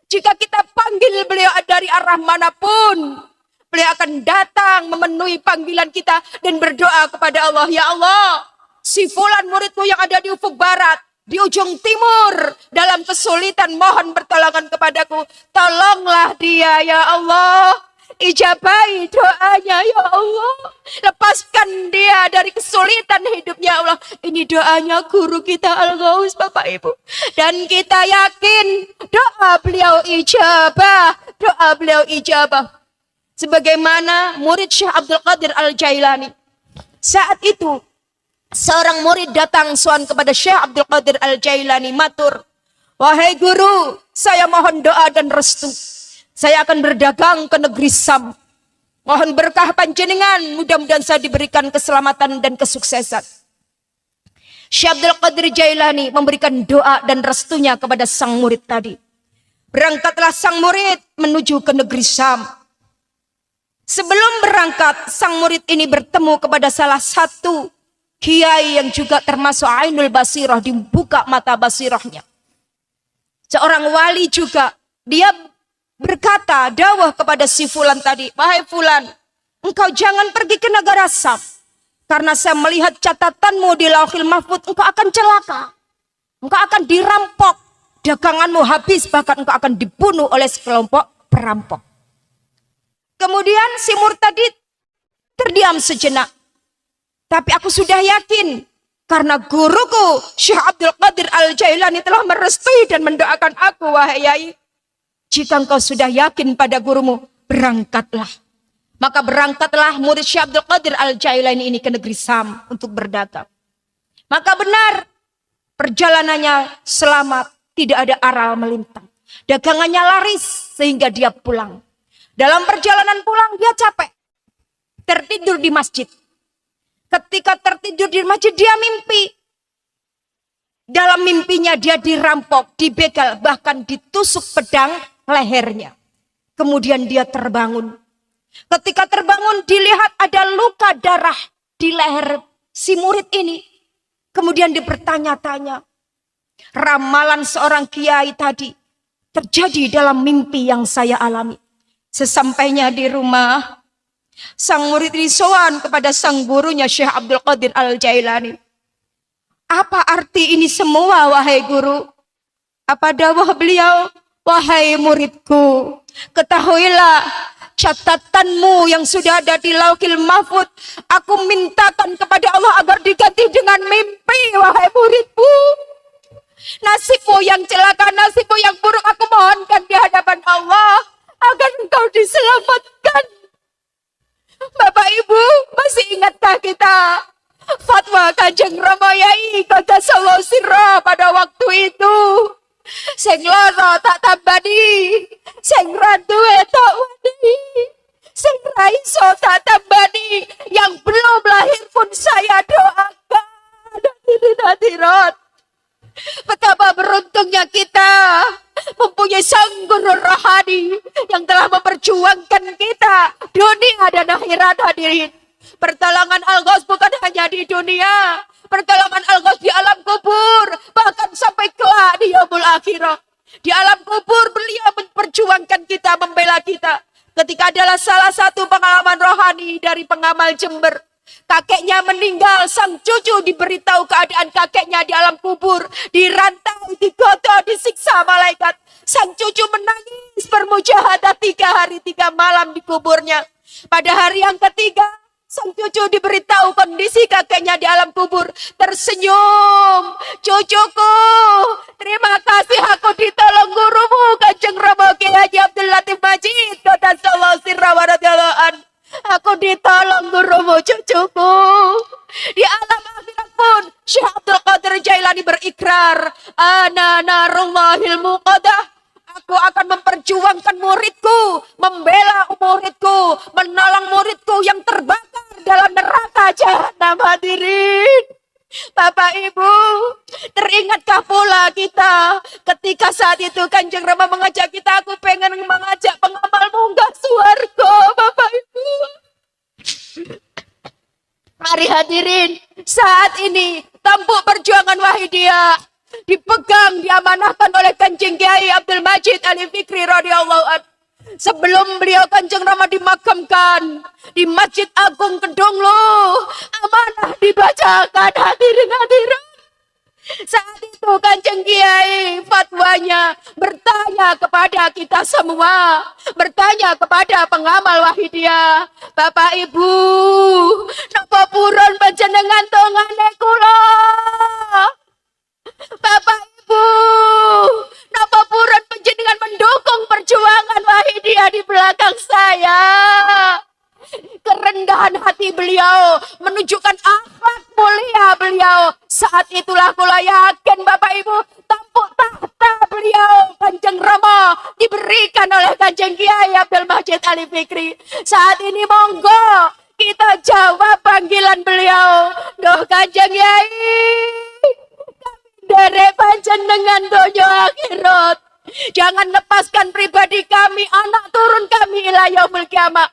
Jika kita panggil beliau dari arah manapun, beliau akan datang memenuhi panggilan kita dan berdoa kepada Allah. Ya Allah, si fulan muridku yang ada di ufuk barat, di ujung timur, dalam kesulitan mohon pertolongan kepadaku. Tolonglah dia ya Allah. Ijabahi doanya ya Allah. Lepaskan dia dari kesulitan hidupnya Allah. Ini doanya guru kita Al-Ghaus Bapak Ibu. Dan kita yakin doa beliau ijabah. Doa beliau ijabah. Sebagaimana murid Syekh Abdul Qadir Al-Jailani. Saat itu seorang murid datang sowan kepada Syekh Abdul Qadir Al-Jailani matur, wahai guru, saya mohon doa dan restu. Saya akan berdagang ke negeri Sam. Mohon berkah panjenengan, mudah-mudahan saya diberikan keselamatan dan kesuksesan. Syekh Abdul Qadir Jailani memberikan doa dan restunya kepada sang murid tadi. Berangkatlah sang murid menuju ke negeri Sam. Sebelum berangkat, sang murid ini bertemu kepada salah satu kiai yang juga termasuk ainul basirah, dibuka mata basirahnya. Seorang wali juga. Dia berkata, dawah kepada si fulan tadi, wahai fulan, engkau jangan pergi ke negara Sam. Karena saya melihat catatanmu di Lauhil Mahfuz, engkau akan celaka. Engkau akan dirampok. Daganganmu habis, bahkan engkau akan dibunuh oleh sekelompok perampok. Kemudian si murtadi terdiam sejenak. Tapi aku sudah yakin, karena guruku Syekh Abdul Qadir Al-Jailani telah merestui dan mendoakan aku, wahai Yai. Jika engkau sudah yakin pada gurumu, berangkatlah. Maka berangkatlah murid Syekh Abdul Qadir Al-Jailani ini ke negeri Sam untuk berdagang. Maka benar, perjalanannya selamat, tidak ada aral melintang. Dagangannya laris sehingga dia pulang. Dalam perjalanan pulang dia capek, tertidur di masjid. Ketika tertidur di masjid dia mimpi. Dalam mimpinya dia dirampok, dibegal, bahkan ditusuk pedang lehernya. Kemudian dia terbangun. Ketika terbangun dilihat ada luka darah di leher si murid ini. Kemudian dia bertanya-tanya. Ramalan seorang kiai tadi terjadi dalam mimpi yang saya alami. Sesampainya di rumah, sang murid ini sowan kepada sang gurunya Syekh Abdul Qadir Al-Jailani. Apa arti ini semua wahai guru? Apa dawah beliau? Wahai muridku, ketahuilah catatanmu yang sudah ada di Lauhil Mahfuz. Aku mintakan kepada Allah agar diganti dengan mimpi, wahai muridku. Nasibmu yang celaka, nasibmu yang buruk, aku mohonkan di hadapan Allah agar engkau diselamatkan. Bapak Ibu, masih ingatkah kita fatwa Kanjeng Rama Yai Qaddasallahu sirra pada waktu itu? Sing lara tak tambani, sing randuwe tak wani, sing raiso tak tambani, yang belum lahir pun saya doakan. Hadirat, memperjuangkan kita dunia dan akhirat hadirin. Pertolongan Al-Ghaus bukan hanya di dunia, pertolongan Al-Ghaus di alam kubur, bahkan sampai kelak di yaumul akhirah. Di alam kubur beliau memperjuangkan kita, membela kita. Ketika adalah salah satu pengalaman rohani dari pengamal Jember. Kakeknya meninggal, sang cucu diberitahu keadaan kakeknya di alam kubur, dirantai, digotoh, disiksa malaikat. Sang cucu menangis bermujahadah 3 hari 3 malam di kuburnya. Pada hari yang ketiga, sang cucu diberitahu kondisi kakeknya di alam kubur. Tersenyum, cucuku, terima kasih aku ditolong gurumu Kanjeng Rama Kiai Haji Abdul Latif Majid Qaddasallahu sirra wa radhiyallahu an. Aku ditolong gurumu cucuku. Di alam akhirat pun Syekh Abdul Qadir Jailani berikrar, ana narullahil muqaddah. Aku akan memperjuangkan muridku, membela muridku, menolong muridku yang terbakar dalam neraka jahanam hadirin. Bapak Ibu, teringatkah pula kita ketika saat itu Kanjeng Rama mengajak kita, aku pengen mengajak pengamal munggah swarga, Bapak Ibu. Mari hadirin, saat ini tampuk perjuangan Wahidiyah dipegang, diamanahkan oleh Kanjeng Kiai Abdul Majid Ali Fikri radhiyallahu anhu. Sebelum beliau Kanjeng Rama dimakamkan di Masjid Agung Kedunglu, amanah dibacakan hadirin. Saat itu Kanjeng Kiai fatwanya bertanya kepada kita semua, bertanya kepada pengamal Wahidiyah, Bapak Ibu, napa purun panjenengan tongane kula? Bapak Ibu, napa purun panjenengan mendukung perjuangan Wahidiyah di belakang saya? Kerendahan hati beliau menunjukkan akhlak mulia beliau. Saat itulah kula yakin Bapak Ibu, tampuk tahta beliau Kanjeng Rama diberikan oleh Kanjeng Kiai Abdul Majid Ali Fikri. Saat ini monggo kita jawab panggilan beliau. Duh Kanjeng Kiai, derek panjenengan donya akhirat. Jangan lepaskan pribadi kami, anak turun kami ila yaumul kiamah.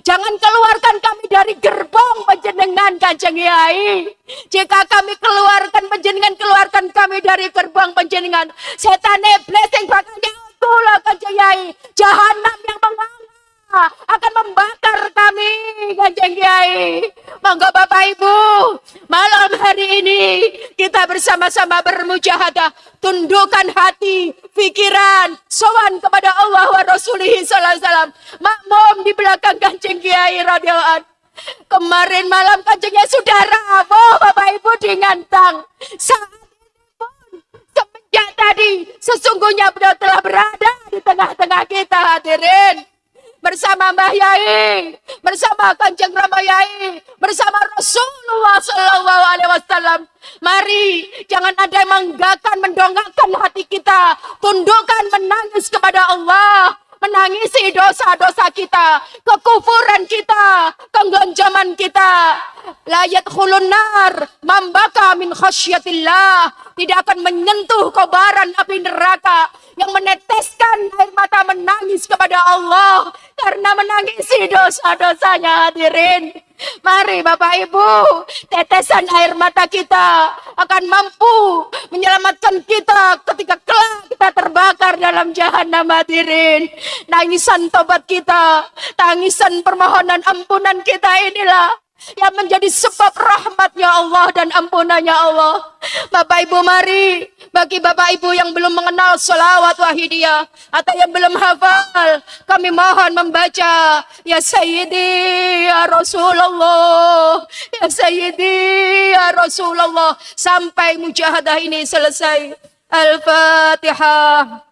Jangan keluarkan kami dari gerbong panjenengan Kanjeng Kiai. Jika kami keluarkan panjenengan, keluarkan kami dari gerbong panjenengan. Setan iblis yang bakal kula Kanjeng Kiai. Jahanam yang menganga akan membakar kami Kanjeng Kiai. Monggo Bapak Ibu, malam hari ini kita bersama-sama bermujahadah, tundukkan hati, pikiran, sowan kepada Allah wa Rasulih sallallahu alaihi wasallam. Makmum di belakang Kanjeng Kiai radhiyallahu anhu. Kemarin malam Kanjeng Kiai sudah rawuh Bapak Ibu di Ngantang. Saat ini pun semenjak tadi sesungguhnya beliau telah berada di tengah-tengah kita hadirin. Bersama Mbah Yai, bersama Kanjeng Rama Yai, bersama Rasulullah Sallallahu Alaihi Wasallam. Mari jangan ada yang mendongakkan hati kita, tundukkan menangis kepada Allah, menangisi dosa-dosa kita, kekufuran kita, kegonjaman kita. La yadkhulun nar mambaka min khasyatillah. Tidak akan menyentuh kobaran api neraka yang meneteskan air mata menangis kepada Allah karena menangisi dosa-dosanya hadirin. Mari Bapak Ibu, tetesan air mata kita akan mampu menyelamatkan kita ketika kelak kita terbakar dalam jahanam hadirin. Tangisan tobat kita, tangisan permohonan ampunan kita inilah yang menjadi sebab rahmatnya Allah dan ampunannya Allah. Bapak Ibu mari, bagi Bapak Ibu yang belum mengenal sholawat Wahidiyah atau yang belum hafal, kami mohon membaca Ya Sayyidi Ya Rasulullah, Ya Sayyidi Ya Rasulullah sampai mujahadah ini selesai. Al-Fatihah.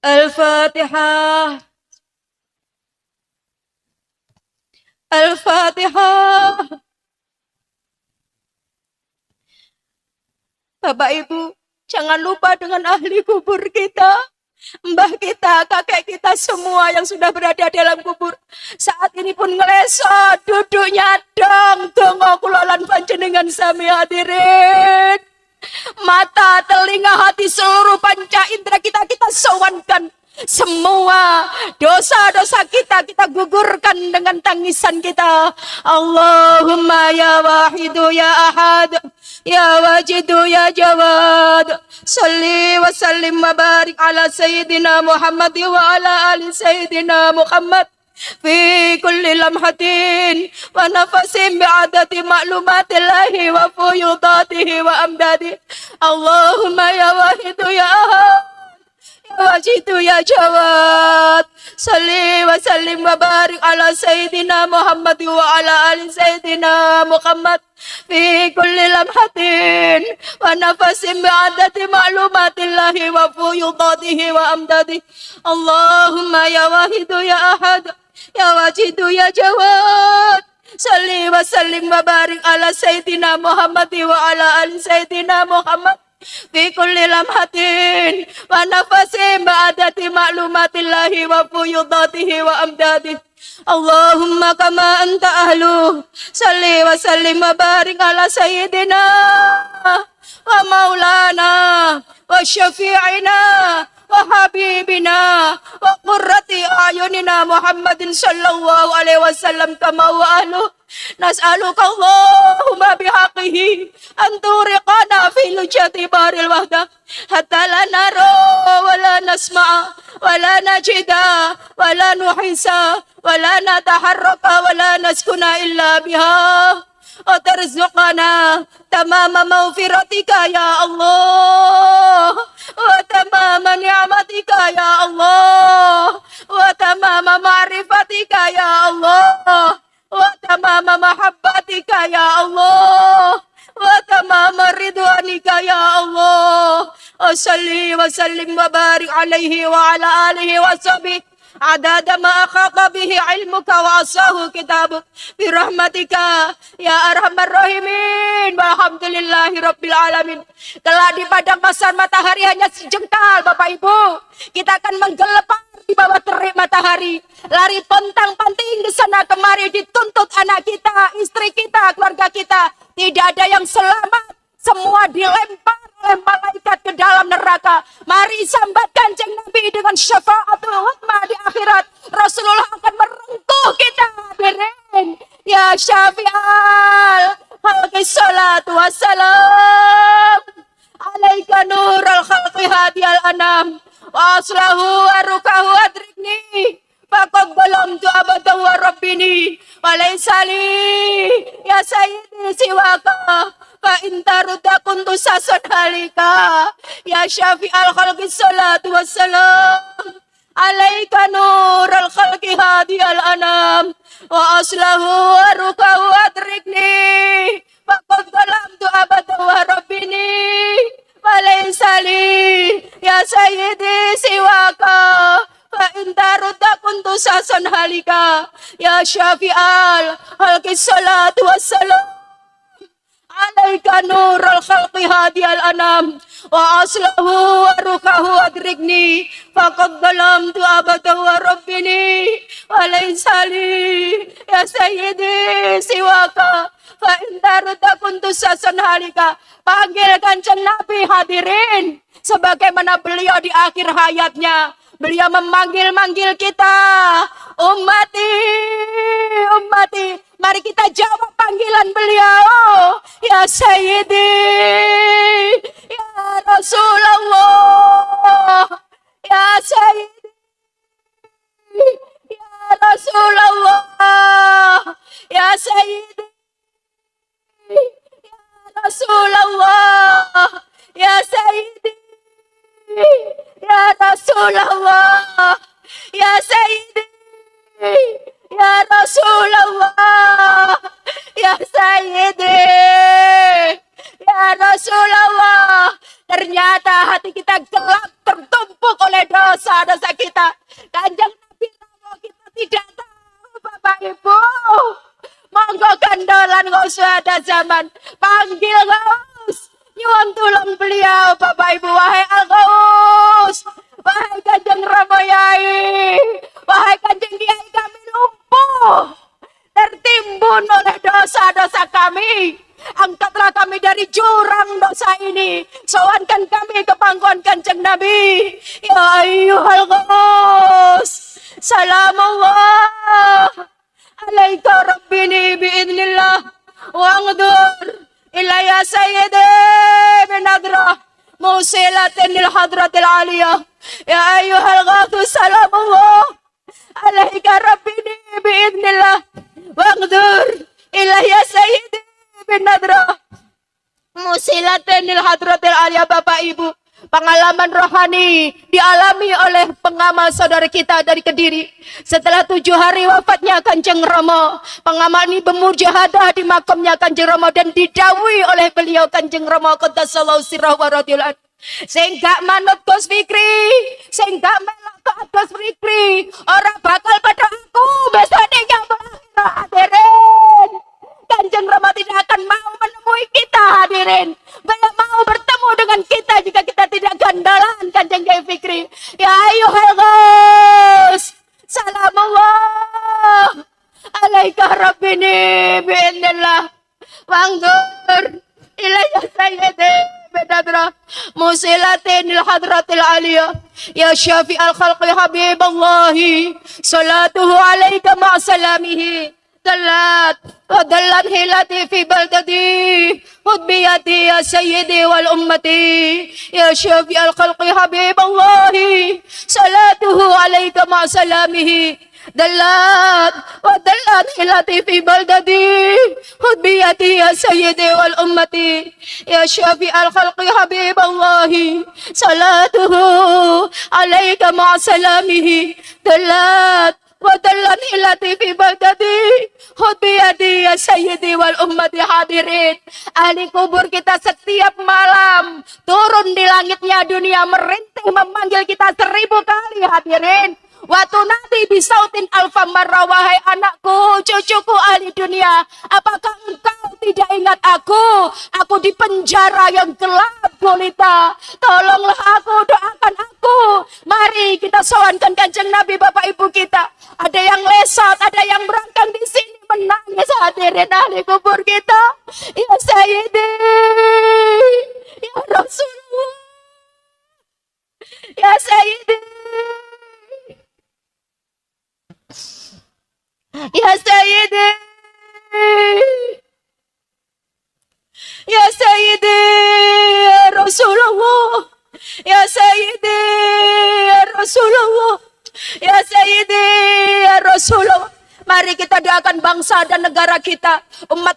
Al-Fatihah. Al-Fatihah. Bapak Ibu, jangan lupa dengan ahli kubur kita, mbah kita, kakek kita semua yang sudah berada dalam kubur. Saat ini pun ngelesot, duduknya dong, dongo kulolan panjenengan sami hadirin. Mata, telinga, hati, seluruh panca indera kita sowankan. Semua dosa-dosa kita gugurkan dengan tangisan kita. Allahumma ya wahidu ya ahad, ya wajidu ya jawad, salli wa sallim wa barik ala sayyidina Muhammad wa ala ali sayyidina Muhammad fi kulli lamhatin wa nafasin bi'adati ma'lumatillahi wa fuyudatihi wa amdadi. Allahumma ya wahidu ya ahad, wajidu ya jawad, salli wa sallim wa barik ala sayyidina Muhammad wa ala ali sayyidina Muhammad fi kulli lamhatin wa nafasin bi'adati ma'lumatillahi wa fuyudatihi wa amdadi. Allahumma ya wahidu ya ahad, ya wajidu ya jawad, salli wa sallim wa barik ala sayyidina Muhammad wa ala ali sayyidina Muhammad fi kulli lamhatin wa nafasin ba'adati ma'lumatillahi wa fuyudatihi wa amdadi. Allahumma kama anta ahlu, salli wa sallim wa barik ala sayyidina wa maulana wa syafi'ina wa habibina wa qurrati ayunina Muhammadin sallallahu alaihi wasallam kama wa ahlu. Nas'aluka Allahumma bihaqihi an turiqana fi lujati baril wahdah hatta la nara wa la nasma'a wa la najida wa la nuhisa wa la nataharraka wa la naskuna illa biha wa tarzuqana tamama maghfiratika ya Allah wa tamama ni'matika ya Allah wa tamama ma'rifatika ya Allah wa tamama mahabbatika ya Allah wa tamama ridwanika ya Allah. Salli wa sallim wa barik alaihi wa ala alihi wa sahbihi adada ma akhata bihi ilmuka wa asahu kitabuk birahmatika ya arhamar rahimin. Walhamdulillahi rabbil alamin. Kelak di padang pasar matahari hanya sejengkal Bapak Ibu, kita akan menggelepar di bawah terik matahari, lari pontang-panting ke sana kemari, dituntut anak kita, istri kita, keluarga kita. Tidak ada yang selamat, semua dilempar oleh malaikat ke dalam neraka. Mari sambat Kanjeng Nabi dengan syafaatul uzma di akhirat. Rasulullah akan merengkuh kita, hadirin. Ya Syafi'al khalqi salatu wassalam alaika nurul khalqi hadiyal anam wa aslahu arukahu adrikni faqad balamtu abada wa rabbini wa laysali ya sayyidi siwaka fa intaruda kuntu sasun halika. Ya Syafi'al khalqi salatu wassalam alaika nurul khalqi hadiyal anam wa aslahu arukahu adrikni faqad balamtu abada wa rabbini walaysali ya sayyidi siwaka fa intaruda kuntu sasun halika. Ya Syafi'al khalqi salatu wassalam alaika nurul khalqi hadiyal anam wa aslahu arukahu adrikni faqad dalamtu abada wa rabbini walaysali ya sayyidi siwaka fa intaruda kuntu sasun halika. Panggil Kanjeng Nabi, hadirin. Sebagaimana beliau di akhir hayatnya, beliau memanggil-manggil kita, ummati, ummati. Mari kita jawab panggilan beliau. Ya Sayyidi, ya Rasulullah, ya Sayyidi, ya Rasulullah, ya Sayyidi, ya Rasulullah, ya Sayyidi, ya Rasulullah, ya Sayyidi, ya Rasulullah, ya Sayyidi, ya Rasulullah. Ternyata hati kita gelap, tertumpuk oleh dosa-dosa kita. Kanjeng Nabi tahu, kita tidak tahu, Bapak Ibu. Monggo gandolan gak usah ada zaman. Panggil Gaus, nyuwun tulung beliau, Bapak Ibu. Wahai Al-Gaus, wahai Kanjeng Ramayai, wahai Kanjeng Kiai, kami lumpuh, tertimbun oleh dosa-dosa kami. Angkatlah kami dari jurang dosa bangsa ini. Sowankan kami ke pangkuan Kanjeng Nabi. Ya ayyuhal ghaus, salamullah alaika rabbini biidnillah wa'ngdur ilayya sayyidi binadrah musilatin lil hadratil aliyah. Ya ayyuhal ghaus, salamullah alaika rabbini biidnillah wa'ngdur ilayya sayyidi binadrah musilatin lil hadratil aliyah. Bapak Ibu, pengalaman rohani dialami oleh pengamal saudara kita dari Kediri. Setelah 7 hari wafatnya Kanjeng Rama, pengamal ini bermujahadah di makamnya Kanjeng Rama dan didawai oleh beliau Kanjeng Rama qaddasallahu sirrahu wa radhiyallahu anhu. Sehingga manut Gus Fikri, sehingga melak ke Gus Fikri, orang bakal pada aku besok di nyambung hadirin. Kanjeng Rama tidak akan mau menemui kita hadirin. Beliau mau bertemu dengan kita jika kita tidak gandalan Kanjeng Kiai Fikri. Ya ayyuhal ghaus, salamullah alaika rabbini bi'idnillah wa'ngdur ilayya sayyidi binadrah musilatin lil hadratil aliyah. Ya syafi'al khalqi habiballahi salatuhu alaika ma'asalamihi dalat wa dalat hilati fi baldadi hudbiyati ya sayyidi wal ummati. Ya syafi'al khalqi habiballahi salatuhu alaika ma'asalamihi dalat wa dalat hilati fi baldadi hudbiyati ya sayyidi wal ummati. Ya syafi'al khalqi habiballahi salatuhu alaika ma'asalamihi dalat wadallan hilati fi baldadi hudbiyadi ya sayyidi wal ummati. Hadirin, ahli kubur kita setiap malam turun di langitnya dunia merintih memanggil kita 1000 kali hadirin. Waktu nanti bisautin alfa marra, wahai anakku, cucuku ahli dunia, apakah engkau tidak ingat aku? Aku di penjara yang gelap gulita. Tolonglah aku, doakan aku. Mari kita sowankan Kanjeng Nabi Bapak Ibu kita. Ada yang lesat, ada yang berangkang di sini menangis hadirin ahli kubur kita. Ya Sayyidi, ya Rasulullah, ya Sayyidi, ya Sayyidi, ya Sayyidi, ya Rasulullah, ya Sayyidi, ya Rasulullah, ya Sayyidi, ya Rasulullah. Mari kita doakan bangsa dan negara kita, umat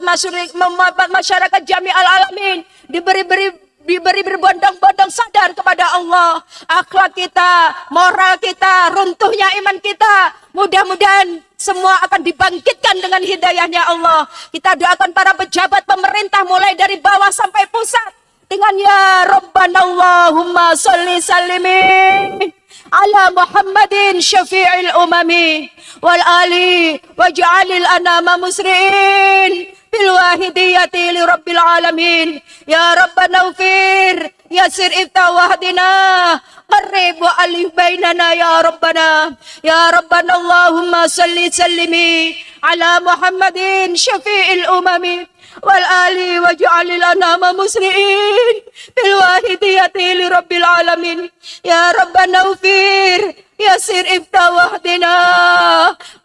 masyarakat jami'al alamin diberi berbondong-bondong sadar kepada Allah. Akhlak kita, moral kita, runtuhnya iman kita, mudah-mudahan semua akan dibangkitkan dengan hidayahnya Allah. Kita doakan para pejabat pemerintah mulai dari bawah sampai pusat dengan ya Rabbana Allahumma sholli sallimi ala Muhammadin syafi'il umami wal ali waj'alil anama musri'in bil wahidiyati li rabbil alamin. Ya Rabbana ufir yasir ifta wahdina qarrib wa alif bainana ya Rabbana. Ya Rabbana Allahumma salli sallimi ala Muhammadin syafi'il umami wal ali waj'alil anama muslimin bil wahidiyati li rabbil alamin. Ya Rabbana ufir yasir ifta wahdina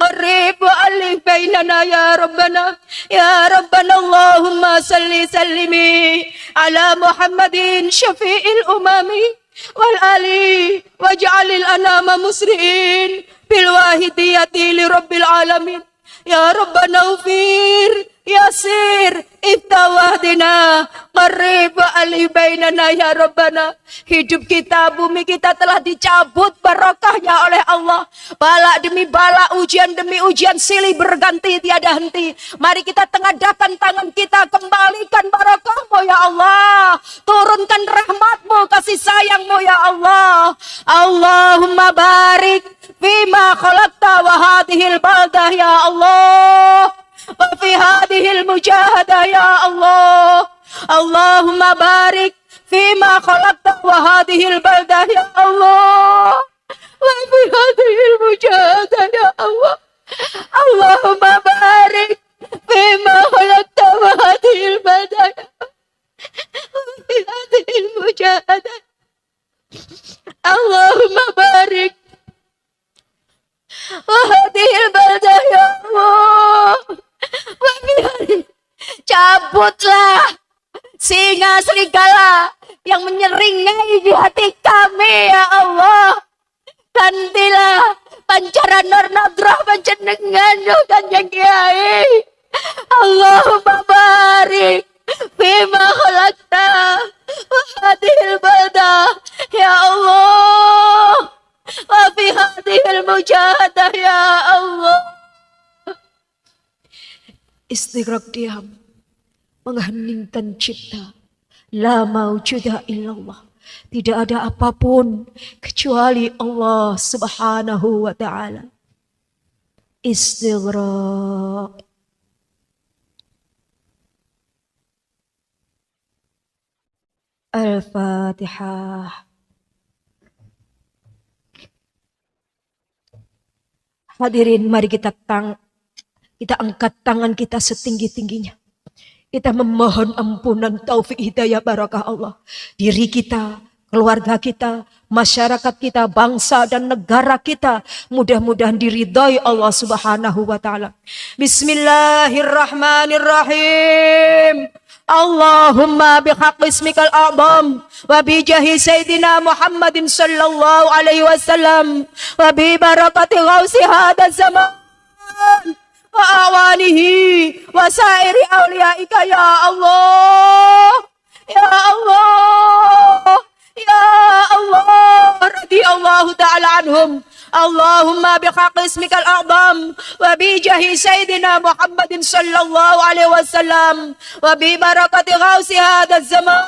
qarrib wa alif bainana ya Rabbana. Ya Rabbana Allahumma salli sallimi ala Muhammadin syafi'il umami wal ali waj'alil anama muslimin bil wahidiyati li rabbil alamin. Ya Rabbana ufir yasir ifta wahdina qarrib wa alif bainana ya Rabbana. Hidup kita, bumi kita telah dicabut barokahnya oleh Allah. Bala demi bala, ujian demi ujian silih berganti tiada henti. Mari kita tengadahkan tangan kita, kembalikan barokahmu ya Allah. Turunkan rahmatmu, kasih sayangmu ya Allah. Allahumma barik fima khalaqta wa hadihil baldah ya Allah. Wa fi hadihil mujahadah ya Allah. Allahumma barik fima khalaqta wa hadihil baldah ya Allah. Wa fi hadihil mujahadah ya Allah. Allahumma barik fima khalaqta wa hadihil baldah ya Allah. Wa fi cabutlah singa serigala yang menyeringai di hati kami ya Allah. Gantilah pancaran nur nadrah panjenengan Kanjeng Kiai. Allahumma barik bima khalaqta wa hadhil balda ya Allah wa fi hadhil mujahadah ya Allah. Istighraq diam, mengheningkan cipta. La maujuda illallah. Tidak ada apapun kecuali Allah Subhanahu wa ta'ala. Istighraq. Al-Fatihah. Hadirin, mari kita angkat tangan kita setinggi-tingginya. Kita memohon ampunan, taufik, hidayah, barakah Allah. Diri kita, keluarga kita, masyarakat kita, bangsa dan negara kita. Mudah-mudahan diridhai Allah Subhanahu wa ta'ala. Bismillahirrahmanirrahim. Allahumma bihaqqi ismikal a'zam wa bi jahi sayyidina Muhammadin sallallahu alaihi wasallam wa bi barakati ghausi hadzal zaman wa awanihi wa sairi awliyaika ya Allah ya Allah ya Allah radhiyallahu ta'ala anhum. Allahumma bihaqqi ismikal a'zam wa bi jahi sayyidina Muhammadin sallallahu alaihi wasallam wa bi barakati ghausi hadzal zaman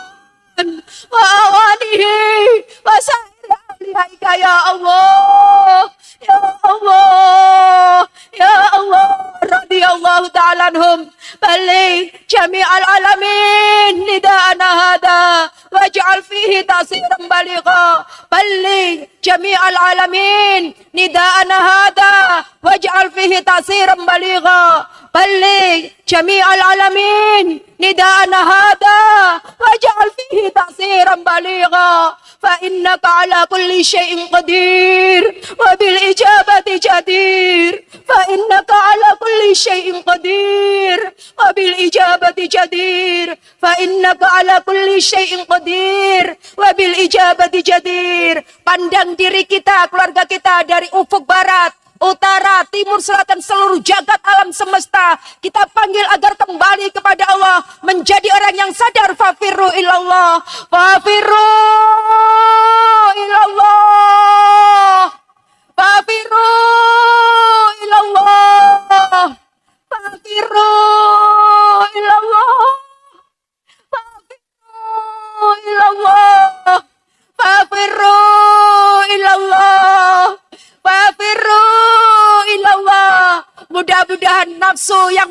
wa awanihi wa sairi awliyaika ya Allah ya Allah ya Allah radhiyallahu ta'ala anhum. Balligh jami'al alamin nida'ana hada waj'al fihi ta'siran baligha. Balligh jami'al alamin nida'ana hada waj'al fihi ta'siran baligha. Balligh jami'al alamin nida'ana hada waj'al fihi ta'siran baligha. فإنك على كل شيء قدير وبالإجابة جدير. فإنك على كل شيء قدير وبالإجابة جدير. فإنك على كل شيء قدير وبالإجابة جدير. Pandang diri kita, keluarga kita dari ufuk barat, utara, timur, selatan, seluruh jagat alam semesta. Kita panggil agar kembali kepada Allah, menjadi orang yang sadar. Fafirru ilallah, fafirru ilallah, fafirru ilallah, fafirru ilallah, fafirru ilallah, fafirru ilallah, fafirru ilallah. Mudah-mudahan nafsu yang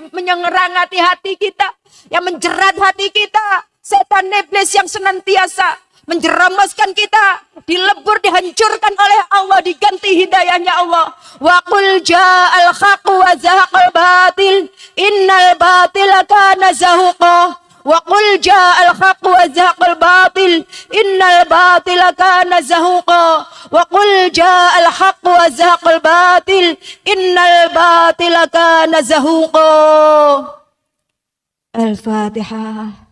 menyengerangati hati kita, yang menjerat hati kita, setan iblis yang senantiasa menjeramaskan kita, dilebur, dihancurkan oleh Allah, diganti hidayahnya Allah. Wa qul ja'al haqqu wa zahaqal batil innal batila kana zahuqa. Wa qul ja'al haqqu wa zahaqal batil innal batila kana zahuqa. Wa qul ja'al haqqu wa zahaqal batil innal batila kana zahuqa. Al-Fatihah.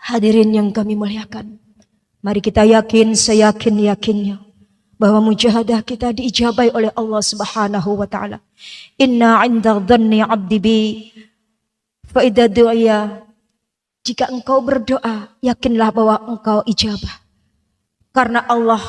Hadirin yang kami muliakan, mari kita yakin, seyakin-yakinnya bahwa mujahadah kita diijabai oleh Allah Subhanahu wa ta'ala. Inna 'inda dhanni 'abdi bi fa idza du'iya. Jika engkau berdoa, yakinlah bahwa engkau ijabah. Karena Allah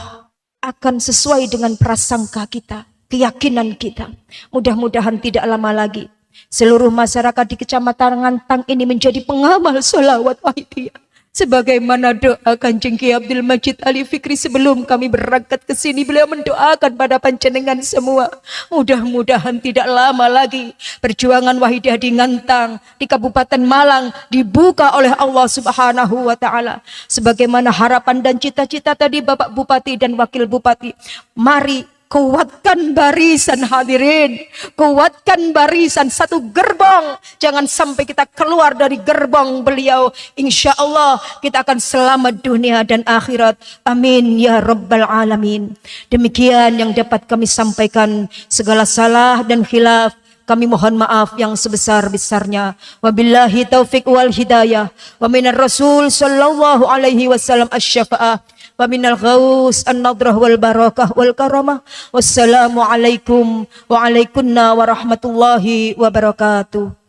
akan sesuai dengan prasangka kita, keyakinan kita. Mudah-mudahan tidak lama lagi seluruh masyarakat di Kecamatan Ngantang ini menjadi pengamal sholawat wahidiyah. Sebagaimana doa Kanjeng Kiai Abdul Majid Ali Fikri sebelum kami berangkat ke sini, beliau mendoakan pada panjenengan semua. Mudah-mudahan tidak lama lagi perjuangan wahidiyah di Ngantang, di Kabupaten Malang dibuka oleh Allah Subhanahu wa ta'ala. Sebagaimana harapan dan cita-cita tadi Bapak Bupati dan Wakil Bupati. Mari Kuatkan barisan hadirin, kuatkan barisan satu gerbang. Jangan sampai kita keluar dari gerbang beliau. Insya Allah kita akan selamat dunia dan akhirat. Amin ya rabbal alamin. Demikian yang dapat kami sampaikan. Segala salah dan khilaf kami mohon maaf yang sebesar-besarnya. Wabillahi taufiq wal hidayah. Wa minar rasul sallallahu alaihi wasallam asy-syafa'ah. Wa minal ghaus an-nadrah wal barakah wal karamah. Wassalamu alaikum wa alaikunna warahmatullahi wabarakatuh.